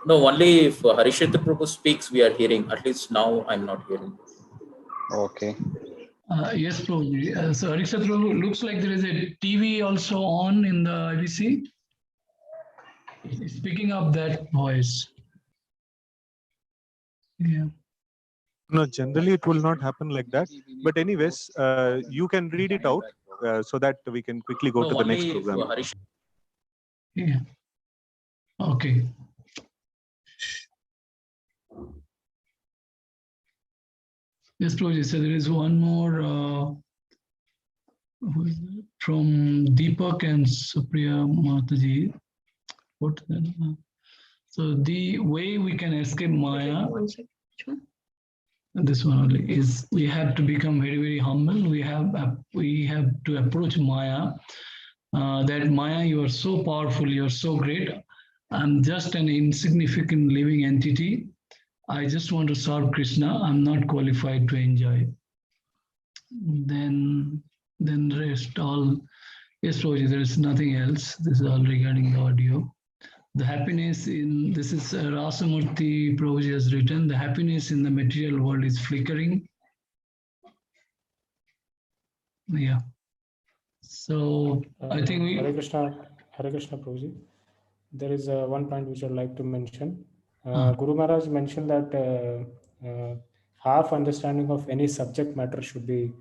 No, only if Harishitra Prabhu speaks, we are hearing. At least now I'm not hearing. Okay. Yes, Prabhuji. So Harishitra Prabhu, looks like there is a TV also on in the IBC. It's picking up that voice. Yeah. No, generally it will not happen like that. But anyways, you can read it out so that we can quickly go to the next program. Yeah. Okay. Yes, Prabhuji. So there is one more from Deepak and Supriya Mataji. What? So the way we can escape Maya, this one only, is we have to become very, very humble. We have to approach Maya that Maya, you are so powerful, you are so great. I'm just an insignificant living entity. I just want to serve Krishna. I'm not qualified to enjoy. Then rest all. Yes, Roji, there is nothing else. This is all regarding the audio. The happiness in, this is Rasamurthy Prabhuji has written, the happiness in the material world is flickering. Yeah. So I think we... Hare Krishna Prabhuji. There is one point which I'd like to mention. Guru Maharaj mentioned that half understanding of any subject matter should be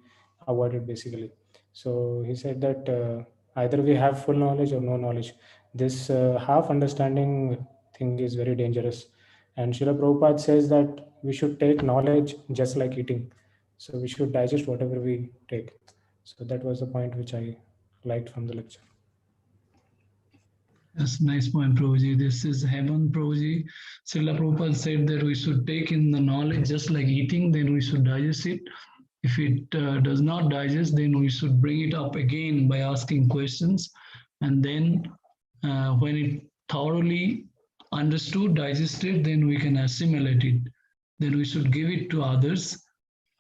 avoided basically. So he said that either we have full knowledge or no knowledge. This half understanding thing is very dangerous. And Srila Prabhupada says that we should take knowledge just like eating. So we should digest whatever we take. So that was the point which I liked from the lecture. That's a nice point, Prabhuji. This is Hemant Prabhuji. Srila Prabhupada said that we should take in the knowledge just like eating, then we should digest it. If it does not digest, then we should bring it up again by asking questions. And then when it thoroughly understood, digested, then we can assimilate it. Then we should give it to others.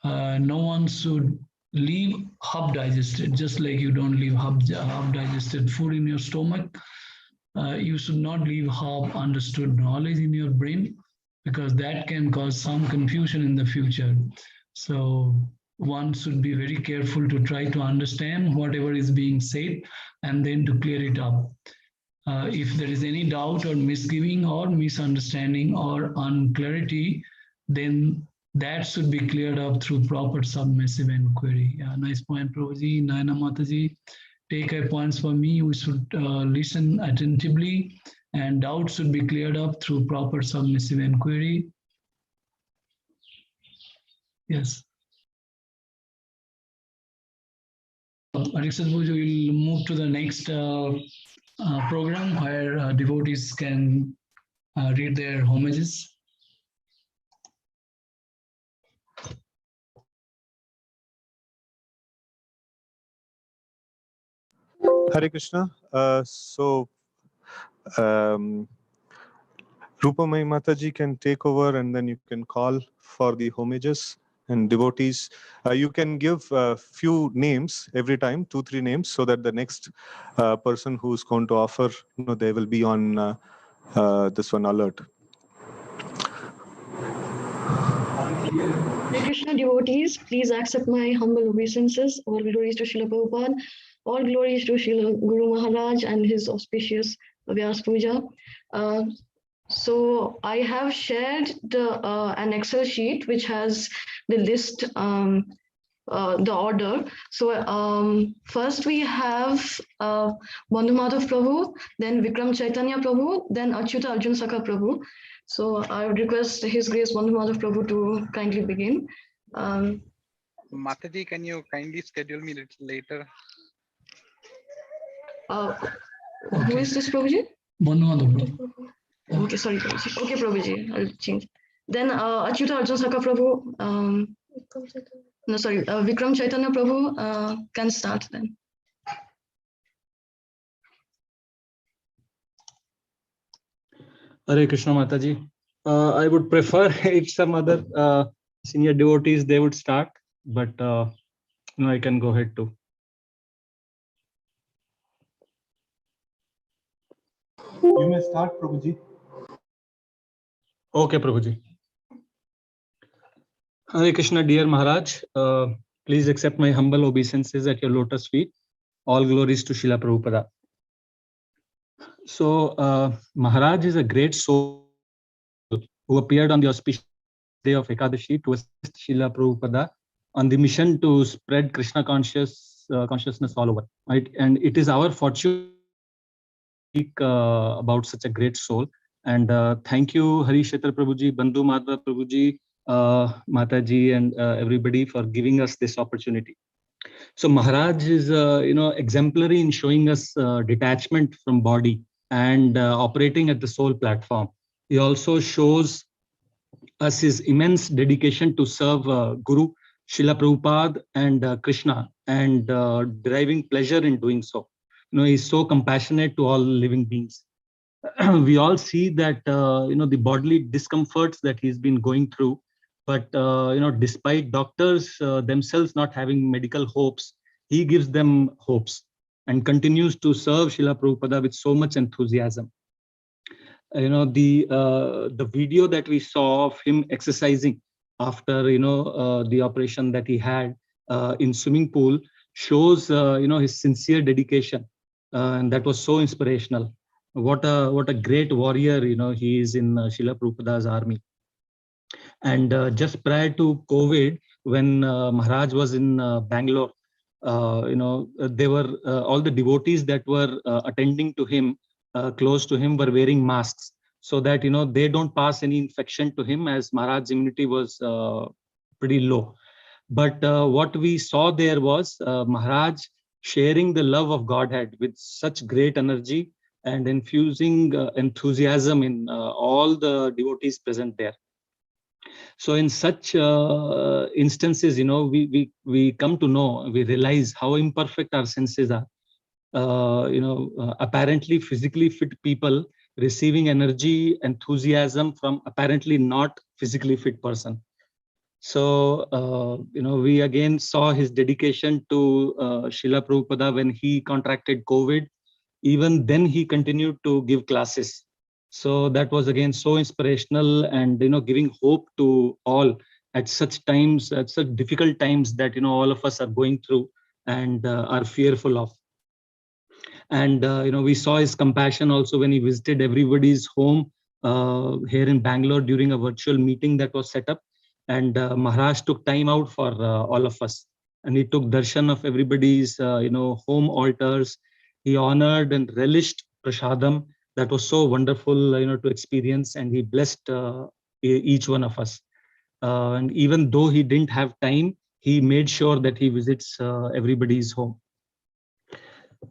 No one should leave half digested, just like you don't leave half digested food in your stomach. You should not leave half understood knowledge in your brain, because that can cause some confusion in the future. So one should be very careful to try to understand whatever is being said and then to clear it up. If there is any doubt or misgiving or misunderstanding or unclarity, then that should be cleared up through proper submissive inquiry. Yeah, nice point, Prabhuji. Naina Mataji. Take a points for me. We should listen attentively, and doubts should be cleared up through proper submissive inquiry. Yes. Vyasapuja will move to the next program where devotees can read their homages. Hare Krishna. Rupamai Mataji can take over, and then you can call for the homages and devotees. You can give a few names every time, 2-3 names, so that the next person who's going to offer, they will be on this one alert. Hare Krishna devotees, please accept my humble obeisances. All glories to Srila Prabhupada. All glories to Srila Guru Maharaj and his auspicious Vyasapuja. So I have shared an Excel sheet which has the list, the order. So first we have Bandhu Madhav Prabhu, then Vikram Chaitanya Prabhu, then Achyuta Arjun Saka Prabhu. So I would request His Grace Bandhu Madhav Prabhu to kindly begin. Mataji, can you kindly schedule me a little later? Who is this, Prabhuji? Bandhu Madhav Prabhu. Okay, sorry, Prabhuji. Okay, Prabhuji, I'll change. Then Achyuta Arjun Saka Prabhu, no, sorry, Vikram Chaitanya Prabhu can start then. Hare Krishna Mataji. I would prefer if some other senior devotees, they would start, but I can go ahead too. You may start, Prabhuji. Okay, Prabhuji. Hare Krishna, dear Maharaj. Please accept my humble obeisances at your lotus feet. All glories to Srila Prabhupada. So, Maharaj is a great soul who appeared on the auspicious day of Ekadashi to assist Srila Prabhupada on the mission to spread Krishna consciousness all over. Right? And it is our fortune to speak about such a great soul. And thank you, Hari Kshetra Prabhuji, Bandhu Madhva Prabhuji, Mataji, and everybody for giving us this opportunity. So Maharaj is, exemplary in showing us detachment from body and operating at the soul platform. He also shows us his immense dedication to serve Guru, Srila Prabhupada, and Krishna, and deriving pleasure in doing so. he's so compassionate to all living beings. We all see that the bodily discomforts that he's been going through, but despite doctors themselves not having medical hopes, he gives them hopes and continues to serve Srila Prabhupada with so much enthusiasm. The video that we saw of him exercising after the operation that he had in swimming pool shows his sincere dedication, and that was so inspirational. What a great warrior he is in Srila Prabhupada's army. And just prior to COVID, when Maharaj was in Bangalore, they were all the devotees that were attending to him, close to him, were wearing masks so that they don't pass any infection to him, as Maharaj's immunity was pretty low. But what we saw there was Maharaj sharing the love of Godhead with such great energy and infusing enthusiasm in all the devotees present there. So in such instances, we come to know, we realize how imperfect our senses are. Apparently physically fit people receiving energy, enthusiasm from apparently not physically fit person. So, we again saw his dedication to Srila Prabhupada when he contracted COVID. Even then he continued to give classes. So that was again so inspirational and, giving hope to all at such times, at such difficult times that, all of us are going through and are fearful of. And, we saw his compassion also when he visited everybody's home here in Bangalore during a virtual meeting that was set up. And Maharaj took time out for all of us. And he took darshan of everybody's, home altars. He honored and relished prasadam. That was so wonderful, to experience. And he blessed each one of us. And even though he didn't have time, he made sure that he visits everybody's home.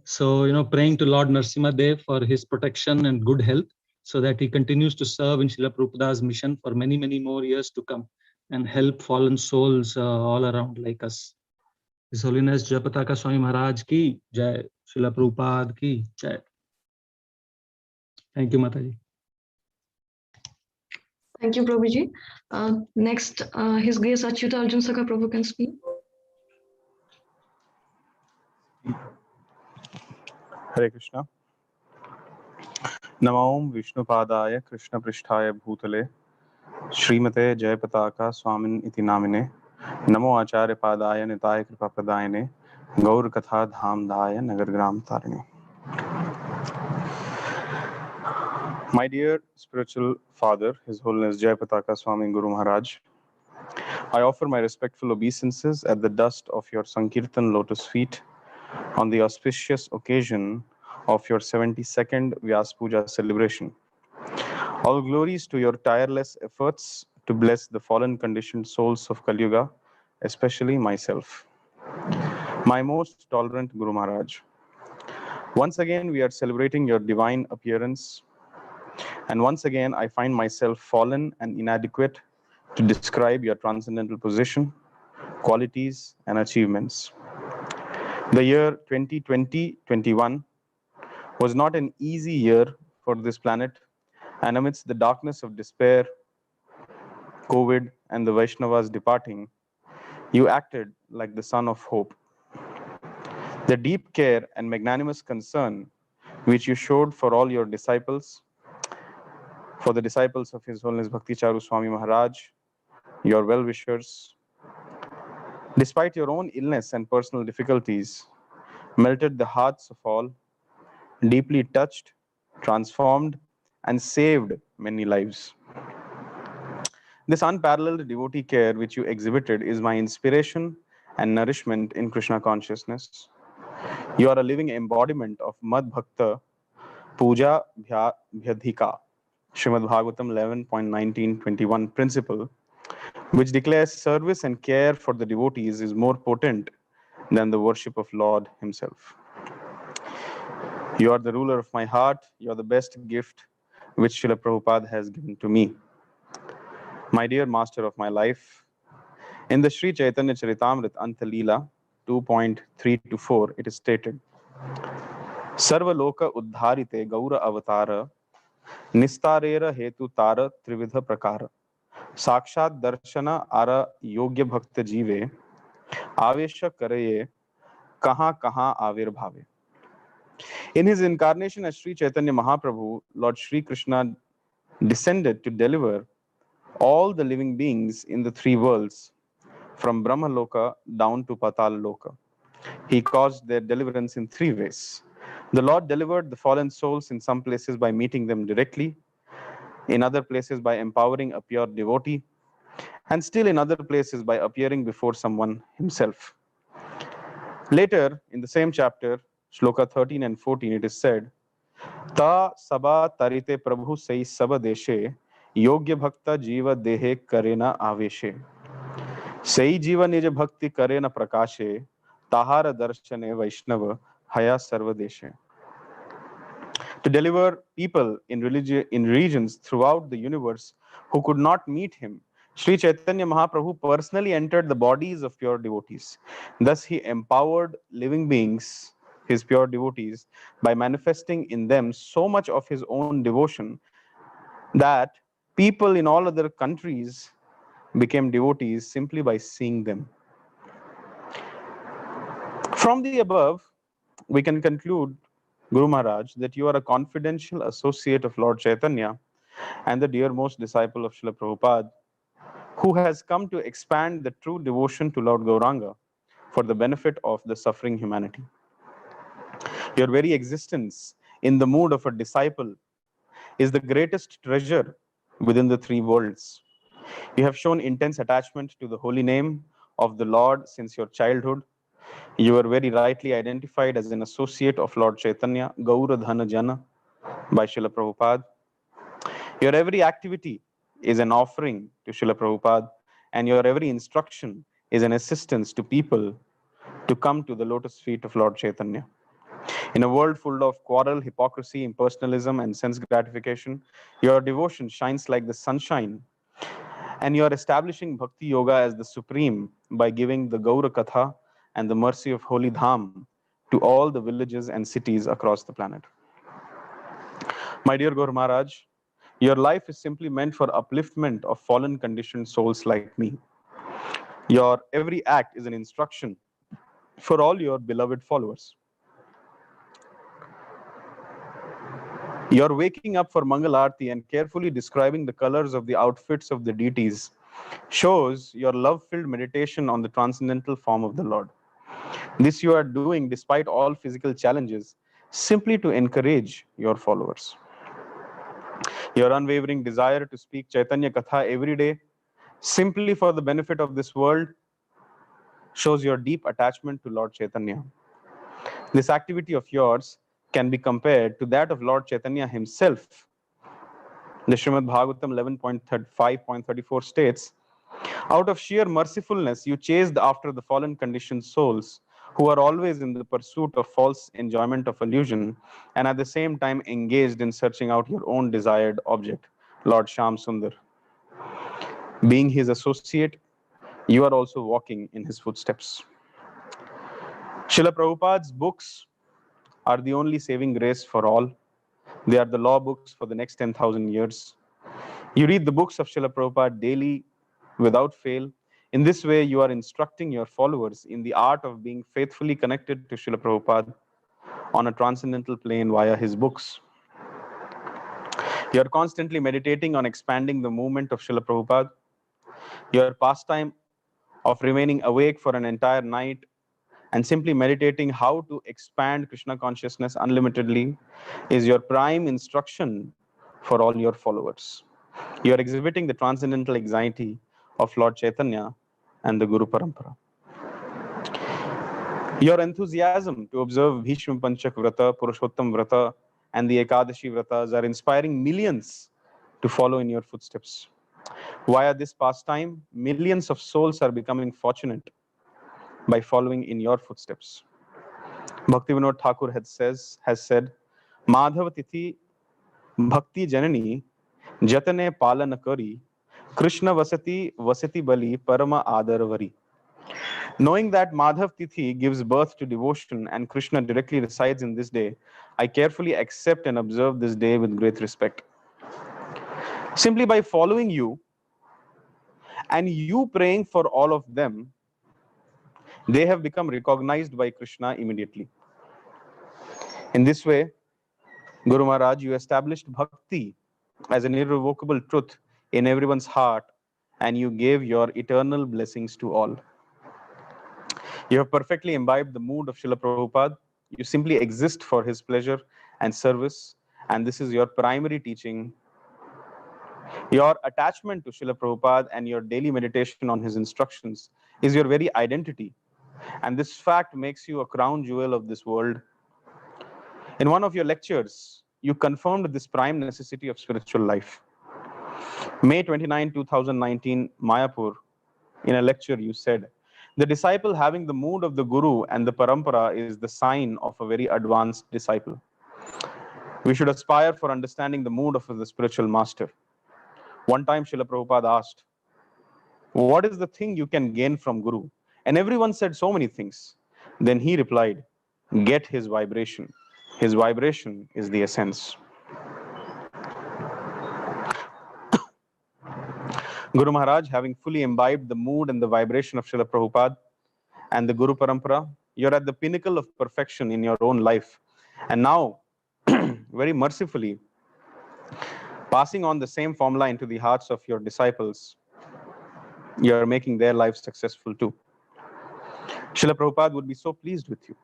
So, praying to Lord Narasimha Dev for his protection and good health, so that he continues to serve in Srila Prabhupada's mission for many, many more years to come and help fallen souls all around like us. His Holiness Jayapataka Swami Maharaj ki Jai, Srila Prabhupada ki Jai. Thank you, Mataji. Thank you, Prabhuji. Next, His Grace Achyuta Arjun Sakha Prabhu can speak. Hare Krishna. Namo Vishnupadaya Krishna Pristhaya Bhutale Srimate Jayapataka Swamin iti namine Namo Acharya Padaya Nitaya Kripa Pradayane Gaur Katha Dham Daya Nagargram Tarini. My dear spiritual father, His Holiness Jayapataka Swami Guru Maharaj, I offer my respectful obeisances at the dust of your Sankirtan lotus feet on the auspicious occasion of your 72nd Vyasapuja celebration. All glories to your tireless efforts to bless the fallen conditioned souls of Kali Yuga, especially myself. My most tolerant Guru Maharaj, once again we are celebrating your divine appearance, and once again I find myself fallen and inadequate to describe your transcendental position, qualities, and achievements. The year 2020-21 was not an easy year for this planet, and amidst the darkness of despair, COVID, and the Vaishnavas departing, you acted like the sun of hope. The deep care and magnanimous concern which you showed for all your disciples, for the disciples of His Holiness Bhakti Charu Swami Maharaj, your well-wishers, despite your own illness and personal difficulties, melted the hearts of all, deeply touched, transformed, and saved many lives. This unparalleled devotee care which you exhibited is my inspiration and nourishment in Krishna consciousness. You are a living embodiment of Mad Bhakta Puja Bhyadhika, Srimad Bhagavatam 11.19-21 principle, which declares service and care for the devotees is more potent than the worship of Lord Himself. You are the ruler of my heart. You are the best gift which Srila Prabhupada has given to me. My dear master of my life, in the Sri Chaitanya Charitamrita Anta Leela 2.3-4, it is stated, सर्वलोक उद्धारिते गौर अवतार निस्तारेर हेतु तार त्रिविध प्रकार साक्षात दर्शन are योग्य भक्त जीवे आवेश करे कहाँ कहाँ आविर्भावे. In his incarnation as Sri Chaitanya Mahaprabhu, Lord Sri Krishna descended to deliver all the living beings in the three worlds, from Brahma Loka down to Patal Loka. He caused their deliverance in three ways. The Lord delivered the fallen souls in some places by meeting them directly, in other places by empowering a pure devotee, and still in other places by appearing before someone himself. Later, in the same chapter, Shloka 13 and 14, it is said, Ta sabha tarite prabhu sai saba deshe, yogya bhakta jiva dehe karena aveshe. Sai jiva nija bhakti karena prakashe, tahara darshane vaishnava haya sarva deshe. To deliver people in regions throughout the universe who could not meet him, Sri Chaitanya Mahaprabhu personally entered the bodies of pure devotees. Thus he empowered living beings, his pure devotees, by manifesting in them so much of his own devotion that people in all other countries became devotees simply by seeing them. From the above, we can conclude, Guru Maharaj, that you are a confidential associate of Lord Chaitanya and the dearmost disciple of Srila Prabhupada, who has come to expand the true devotion to Lord Gauranga for the benefit of the suffering humanity. Your very existence in the mood of a disciple is the greatest treasure within the three worlds. You have shown intense attachment to the holy name of the Lord since your childhood. You are very rightly identified as an associate of Lord Chaitanya, Gaura Dhana Jana, by Srila Prabhupada. Your every activity is an offering to Srila Prabhupada, and your every instruction is an assistance to people to come to the lotus feet of Lord Chaitanya. In a world full of quarrel, hypocrisy, impersonalism, and sense gratification, your devotion shines like the sunshine, and you are establishing Bhakti Yoga as the supreme by giving the Gaura Katha and the mercy of Holy Dham to all the villages and cities across the planet. My dear Gaur Maharaj, your life is simply meant for upliftment of fallen conditioned souls like me. Your every act is an instruction for all your beloved followers. Your waking up for Mangal Aarti and carefully describing the colors of the outfits of the deities shows your love-filled meditation on the transcendental form of the Lord. This you are doing despite all physical challenges, simply to encourage your followers. Your unwavering desire to speak Chaitanya Katha every day, simply for the benefit of this world, shows your deep attachment to Lord Chaitanya. This activity of yours can be compared to that of Lord Chaitanya himself. The Srimad Bhagavatam 11.5.34 states, out of sheer mercifulness, you chased after the fallen conditioned souls who are always in the pursuit of false enjoyment of illusion and at the same time engaged in searching out your own desired object, Lord Shyam Sundar. Being his associate, you are also walking in his footsteps. Srila Prabhupada's books are the only saving grace for all. They are the law books for the next 10,000 years. You read the books of Srila Prabhupada daily without fail. In this way, you are instructing your followers in the art of being faithfully connected to Srila Prabhupada on a transcendental plane via his books. You are constantly meditating on expanding the movement of Srila Prabhupada. Your pastime of remaining awake for an entire night and simply meditating how to expand Krishna consciousness unlimitedly is your prime instruction for all your followers. You are exhibiting the transcendental anxiety of Lord Chaitanya and the Guru Parampara. Your enthusiasm to observe Bhishma Panchak Vrata, Purushottam Vrata, and the Ekadashi Vratas are inspiring millions to follow in your footsteps. Via this pastime, millions of souls are becoming fortunate by following in your footsteps. Bhaktivinoda Thakur has said, Madhava Tithi Bhakti Janani Jatane Palana Kari Krishna Vasati Vasati Bali Parama Adarvari. Knowing that Madhav Tithi gives birth to devotion and Krishna directly resides in this day, I carefully accept and observe this day with great respect. Simply by following you and you praying for all of them, they have become recognized by Krishna immediately. In this way, Guru Maharaj, you established bhakti as an irrevocable truth in everyone's heart, and you gave your eternal blessings to all. You have perfectly imbibed the mood of Srila Prabhupada. You simply exist for his pleasure and service, and this is your primary teaching. Your attachment to Srila Prabhupada and your daily meditation on his instructions is your very identity, and this fact makes you a crown jewel of this world. In one of your lectures, you confirmed this prime necessity of spiritual life. May 29, 2019, Mayapur, in a lecture you said, the disciple having the mood of the Guru and the Parampara is the sign of a very advanced disciple. We should aspire for understanding the mood of the spiritual master. One time Srila Prabhupada asked, what is the thing you can gain from Guru? And everyone said so many things. Then he replied, get his vibration. His vibration is the essence. Guru Maharaj, having fully imbibed the mood and the vibration of Srila Prabhupada and the Guru Parampara, you're at the pinnacle of perfection in your own life. And now, very mercifully, passing on the same formula into the hearts of your disciples, you're making their lives successful too. Srila Prabhupada would be so pleased with you.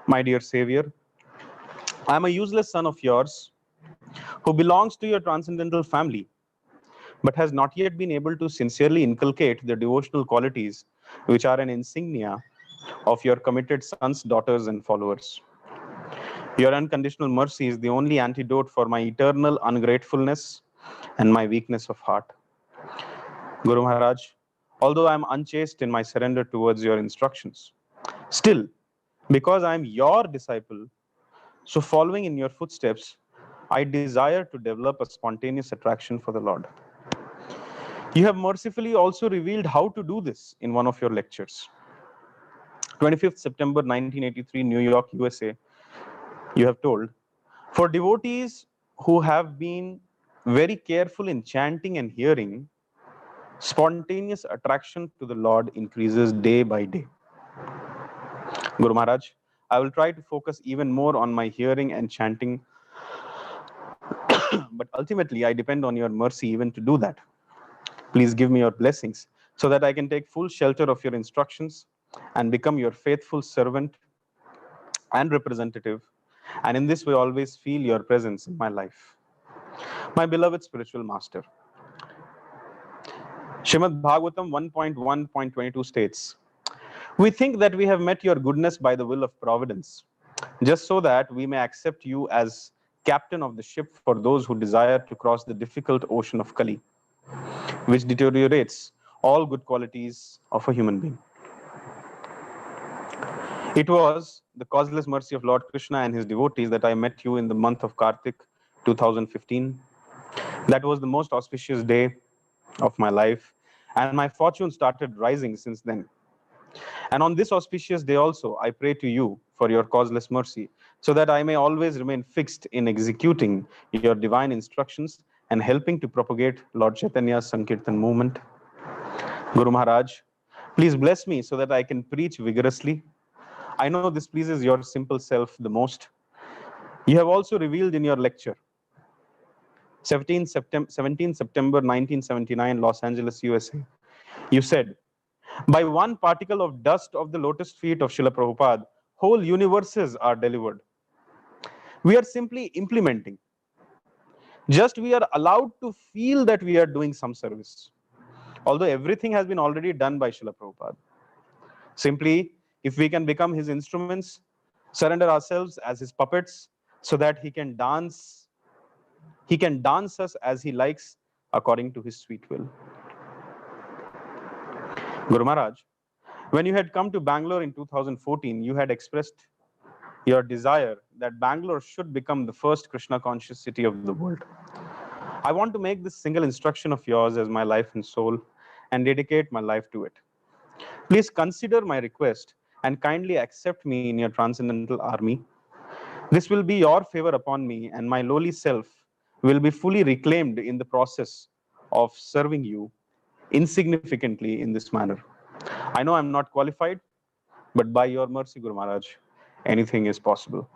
My dear Savior, I'm a useless son of yours who belongs to your transcendental family, but has not yet been able to sincerely inculcate the devotional qualities which are an insignia of your committed sons, daughters, and followers. Your unconditional mercy is the only antidote for my eternal ungratefulness and my weakness of heart. Guru Maharaj, although I am unchaste in my surrender towards your instructions, still, because I am your disciple, so following in your footsteps, I desire to develop a spontaneous attraction for the Lord. You have mercifully also revealed how to do this in one of your lectures. 25th September 1983, New York, USA, you have told, for devotees who have been very careful in chanting and hearing, spontaneous attraction to the Lord increases day by day. Guru Maharaj, I will try to focus even more on my hearing and chanting, but ultimately I depend on your mercy even to do that. Please give me your blessings so that I can take full shelter of your instructions and become your faithful servant and representative, and in this way always feel your presence in my life. My beloved spiritual master, Srimad Bhagavatam 1.1.22 states, we think that we have met your goodness by the will of providence, just so that we may accept you as captain of the ship for those who desire to cross the difficult ocean of Kali, which deteriorates all good qualities of a human being. It was the causeless mercy of Lord Krishna and his devotees that I met you in the month of Kartik 2015. That was the most auspicious day of my life, and my fortune started rising since then. And on this auspicious day also, I pray to you for your causeless mercy, so that I may always remain fixed in executing your divine instructions and helping to propagate Lord Chaitanya's Sankirtan movement. Guru Maharaj, please bless me so that I can preach vigorously. I know this pleases your simple self the most. You have also revealed in your lecture, 17 September 1979, Los Angeles, USA, you said, by one particle of dust of the lotus feet of Srila Prabhupada, whole universes are delivered. We are simply implementing. Just we are allowed to feel that we are doing some service, although everything has been already done by Srila Prabhupada. Simply, if we can become his instruments, surrender ourselves as his puppets, so that he can dance us as he likes according to his sweet will. Guru Maharaj, when you had come to Bangalore in 2014, you had expressed your desire that Bangalore should become the first Krishna conscious city of the world. I want to make this single instruction of yours as my life and soul and dedicate my life to it. Please consider my request and kindly accept me in your transcendental army. This will be your favor upon me, and my lowly self will be fully reclaimed in the process of serving you insignificantly in this manner. I know I'm not qualified, but by your mercy, Guru Maharaj, anything is possible.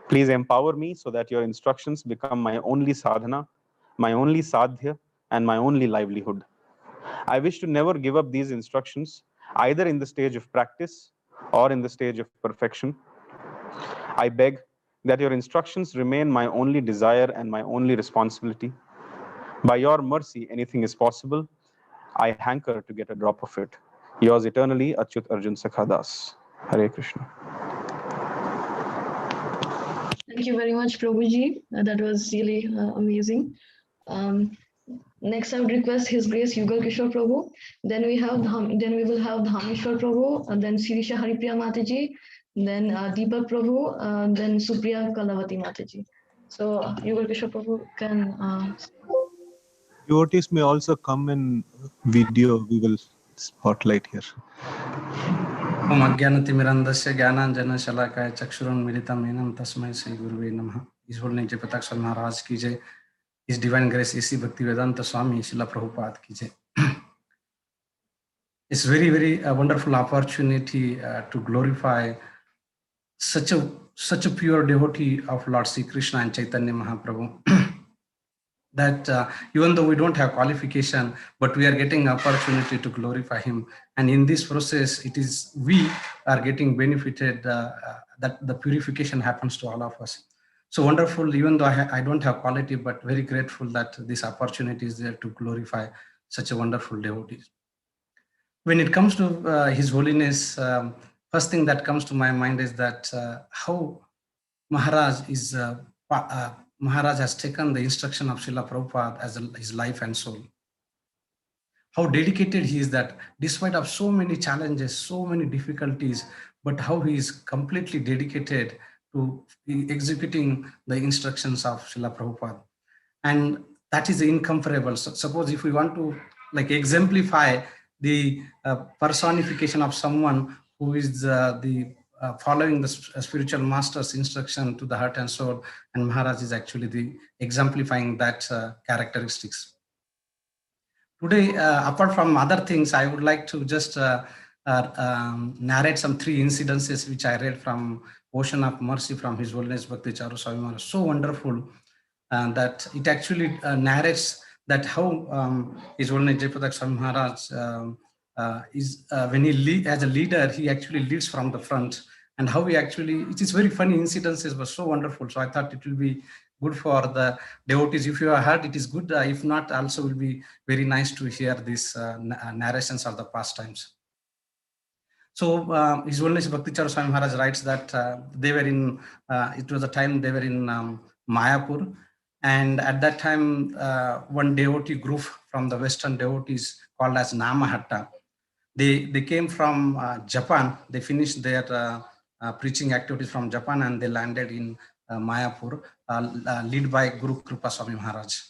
Please empower me so that your instructions become my only sadhana, my only sadhya, and my only livelihood. I wish to never give up these instructions, either in the stage of practice or in the stage of perfection. I beg that your instructions remain my only desire and my only responsibility. By your mercy, anything is possible. I hanker to get a drop of it. Yours eternally, Achyut Arjun Sakhadas. Hare Krishna. Thank you very much, Prabhuji. That was really amazing. Next, I would request His Grace Yugal Kishore Prabhu. Then we will have Dhameshwar Prabhu, and then Sirisha Haripriya Mataji, then Deepak Prabhu, then Supriya Kalavati Mataji. So Yugal Kishore Prabhu can. Devotees may also come in video. We will spotlight here. ओम अज्ञानतिमिरन्धस्य ज्ञानाञ्जनशलाकाय चक्षुरुन्मीलितं येन तस्मै श्री गुरुवे नमः. His Holy Jayapataka Swami Maharaj ki jai. His Divine Grace A.C. Bhaktivedanta Swami Srila Prabhupada ki jai. It's very, very wonderful opportunity to glorify such a pure devotee of Lord Sri Krishna and Chaitanya Mahaprabhu. That even though we don't have qualification, but we are getting opportunity to glorify him. And in this process, it is we are getting benefited that the purification happens to all of us. So wonderful, even though I don't have quality, but very grateful that this opportunity is there to glorify such a wonderful devotee. When it comes to His Holiness, first thing that comes to my mind is that how Maharaj is Maharaj has taken the instruction of Srila Prabhupada as his life and soul. How dedicated he is, that despite of so many challenges, so many difficulties, but how he is completely dedicated to executing the instructions of Srila Prabhupada. And that is incomparable. So suppose if we want to exemplify the personification of someone who is following the spiritual master's instruction to the heart and soul, and Maharaj is actually the exemplifying that characteristics. Today, apart from other things, I would like to just narrate some 3 incidences which I read from Ocean of Mercy from His Holiness Bhakti Charu Swami Maharaj. So wonderful that it actually narrates that how His Holiness Jayapataka Swami Maharaj is when he as a leader, he actually leads from the front, and how he actually, it is very funny incidences, but so wonderful. So I thought it will be good for the devotees. If you have heard, it is good. If not, also will be very nice to hear these narrations of the past times. So His Holiness Bhakti Charu Swami Maharaj writes that they were in, it was a time they were in Mayapur. And at that time, one devotee group from the Western devotees called as Namahatta, they came from Japan. They finished their preaching activities from Japan, and they landed in Mayapur, led by Guru Kripa Swami Maharaj.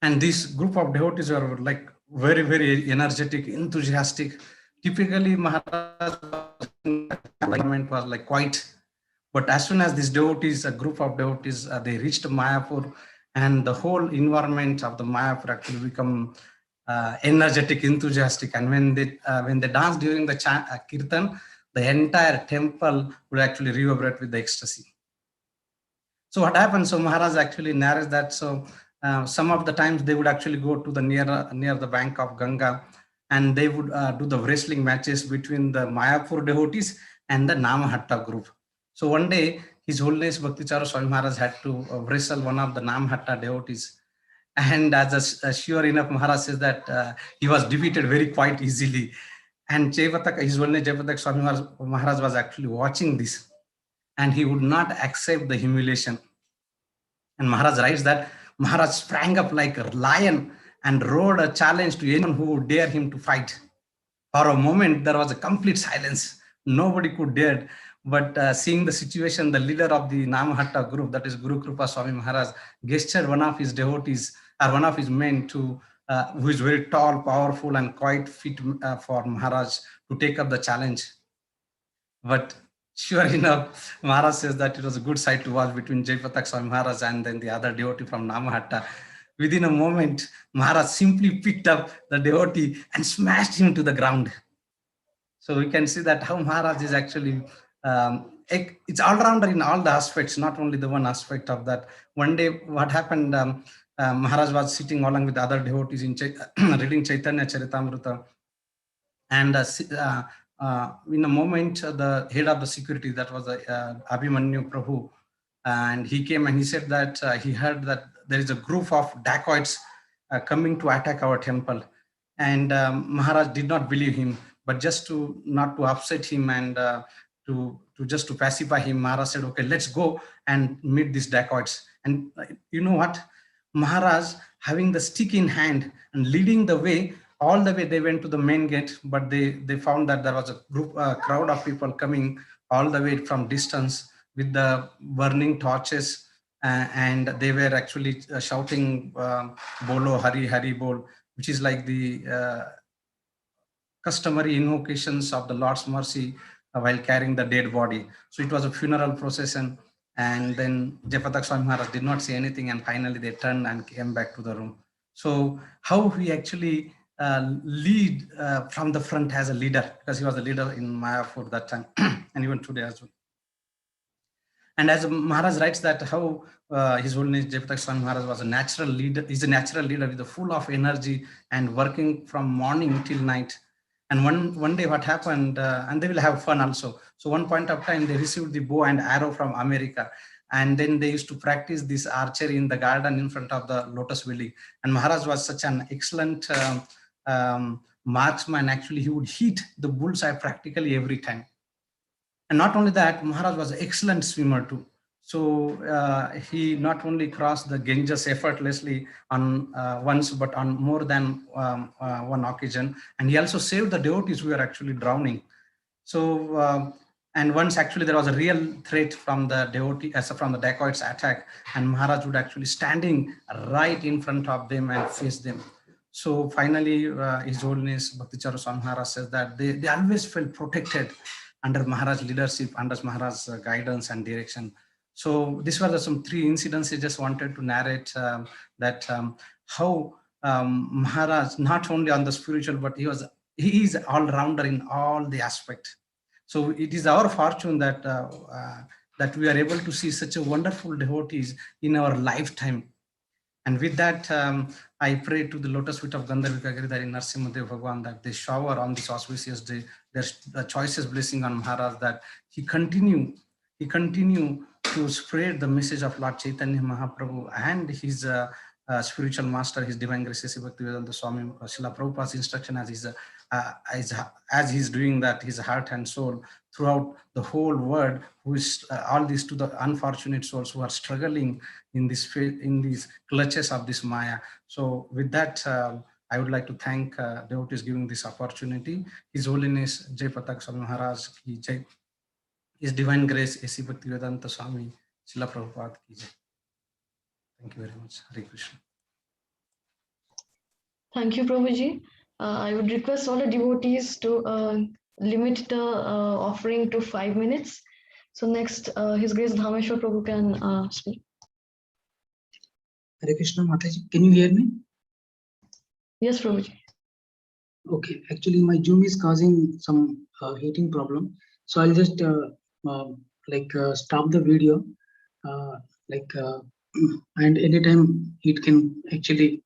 And this group of devotees were like very, very energetic, enthusiastic. Typically, Maharaj was like quiet. But as soon as these devotees, a group of devotees, they reached Mayapur, and the whole environment of the Mayapur actually become energetic, enthusiastic. And when they dance during the kirtan, the entire temple would actually reverberate with the ecstasy. So what happened? So Maharaj actually narrates that. So some of the times they would actually go to the near the bank of Ganga, and they would do the wrestling matches between the Mayapur devotees and the Namahatta group. So one day, His Holiness Bhakti Charu Swami Maharaj had to wrestle one of the Namahatta devotees. And as sure enough, Maharaj says that he was defeated very quite easily. And Jayapataka, His Holiness Jayapataka Swami Maharaj was actually watching this, and he would not accept the humiliation. And Maharaj writes that Maharaj sprang up like a lion and roared a challenge to anyone who would dare him to fight. For a moment, there was a complete silence. Nobody could dare. But seeing the situation, the leader of the Namahatta group, that is Guru Kripa Swami Maharaj, gestured one of his devotees or one of his men to who is very tall, powerful, and quite fit for Maharaj to take up the challenge. But sure enough, Maharaj says that it was a good sight to watch between Jayapataka Swami Maharaj and then the other devotee from Namahatta. Within a moment, Maharaj simply picked up the devotee and smashed him to the ground. So we can see that how Maharaj is actually, it's all-rounder in all the aspects, not only the one aspect of that. One day, what happened, Maharaj was sitting along with other devotees in reading Chaitanya Charitamrita. And in a moment, the head of the security, that was Abhimanyu Prabhu, and he came and he said that he heard that there is a group of dacoits coming to attack our temple. And Maharaj did not believe him, but just to not to upset him and to just to pacify him, Maharaj said, okay, let's go and meet these dacoits. And you know what? Maharaj, having the stick in hand and leading the way, all the way they went to the main gate, but they found that there was a crowd of people coming all the way from distance with the burning torches, and they were actually shouting Bolo Hari Hari Bol, which is like the customary invocations of the Lord's mercy while carrying the dead body. So it was a funeral procession. And then Jayapataka Swami Maharaj did not say anything, and finally they turned and came back to the room. So how we actually lead from the front as a leader, because he was a leader in Mayapur that time and even today as well. And as Maharaj writes that how His Holiness Jayapataka Swami Maharaj was a natural leader, is a natural leader with full of energy and working from morning till night. And one day what happened, and they will have fun also. So one point of time they received the bow and arrow from America. And then they used to practice this archery in the garden in front of the Lotus Valley. And Maharaj was such an excellent marksman. Actually, he would hit the bullseye practically every time. And not only that, Maharaj was an excellent swimmer too. So he not only crossed the Ganges effortlessly on once, but on more than one occasion. And he also saved the devotees who were actually drowning. So, and once actually there was a real threat from the devotee, from the dacoits attack, and Maharaj would actually standing right in front of them and face them. So finally, His Holiness Bhaktichara Swami Maharaj says that they always felt protected under Maharaj's leadership, under Maharaj's guidance and direction. So these were some three incidents I just wanted to narrate, that how Maharaj, not only on the spiritual, but he is all-rounder in all the aspects. So it is our fortune that that we are able to see such a wonderful devotees in our lifetime. And with that, I pray to the lotus feet of Gandharvika Giridhari Narasimhadev Bhagwan that they shower on this auspicious day the choicest blessing on Maharaj, that he continue to spread the message of Lord Chaitanya Mahaprabhu and his spiritual master, his divine grace Bhaktivedanta Swami Srila Prabhupada's instruction, as he's doing that, his heart and soul throughout the whole world, who is all these to the unfortunate souls who are struggling in these clutches of this Maya. So with that, I would like to thank devotees giving this opportunity. His Holiness Jayapataka Swami Maharaj ki jai. His divine grace A.C. Bhaktivedanta Swami Srila Prabhupada ki jai. Thank you very much. Hare Krishna. Thank you, Prabhuji. I would request all the devotees to limit the offering to 5 minutes. So next, His Grace Dhameshwar Prabhu can speak. Hare Krishna Mataji, can you hear me? Yes, Prabhuji. Okay, actually my Zoom is causing some heating problem. So I'll just stop the video, and anytime it can actually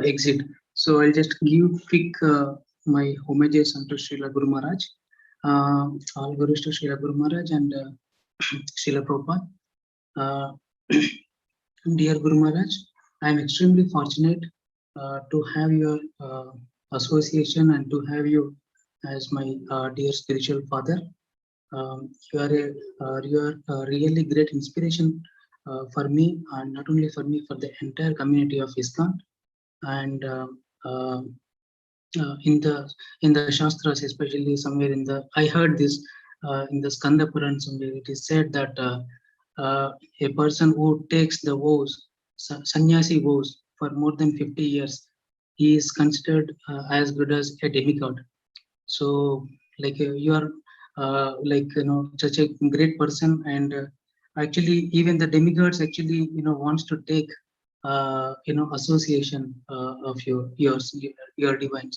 exit. So I'll just give quick my homages unto Srila Guru Maharaj, all Gurus to Srila Guru Maharaj and Srila Prabhupada. Dear Guru Maharaj, I am extremely fortunate to have your association and to have you as my dear spiritual father. You are a really great inspiration for me, and not only for me, for the entire community of ISKCON. And in the Shastras, especially somewhere I heard this in the Skanda Puran somewhere, it is said that a person who takes the vows, sannyasi vows, for more than 50 years, he is considered as good as a demigod. So like you are such a great person, and actually even the demigods actually wants to take association of your divine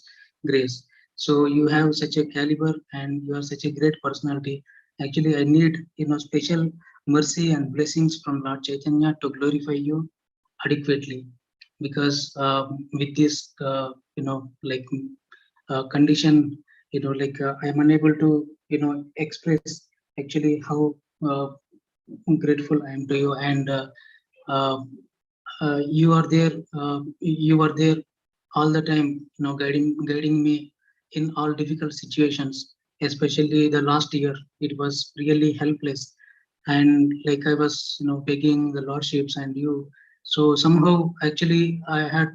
grace. So you have such a caliber and you are such a great personality. Actually I need special mercy and blessings from Lord Chaitanya to glorify you adequately, because with this condition, I am unable to express actually how grateful I am to you. And uh, you are there, all the time, guiding me in all difficult situations, especially the last year. It was really helpless, and like I was begging the lordships and you. So somehow actually I had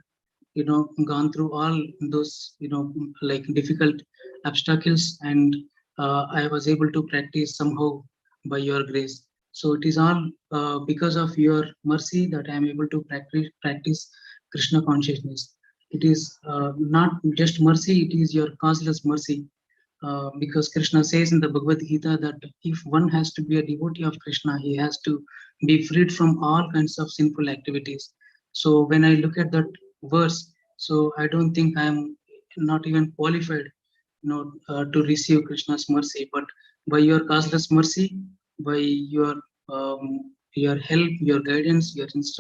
gone through all those like difficult obstacles, and I was able to practice somehow by your grace. So it is all because of your mercy that I am able to practice Krishna consciousness. It is not just mercy, it is your causeless mercy. Because Krishna says in the Bhagavad Gita that if one has to be a devotee of Krishna, he has to be freed from all kinds of sinful activities. So when I look at that verse, so I don't think I am not even qualified, to receive Krishna's mercy. But by your causeless mercy, by your help, your guidance, your instruction,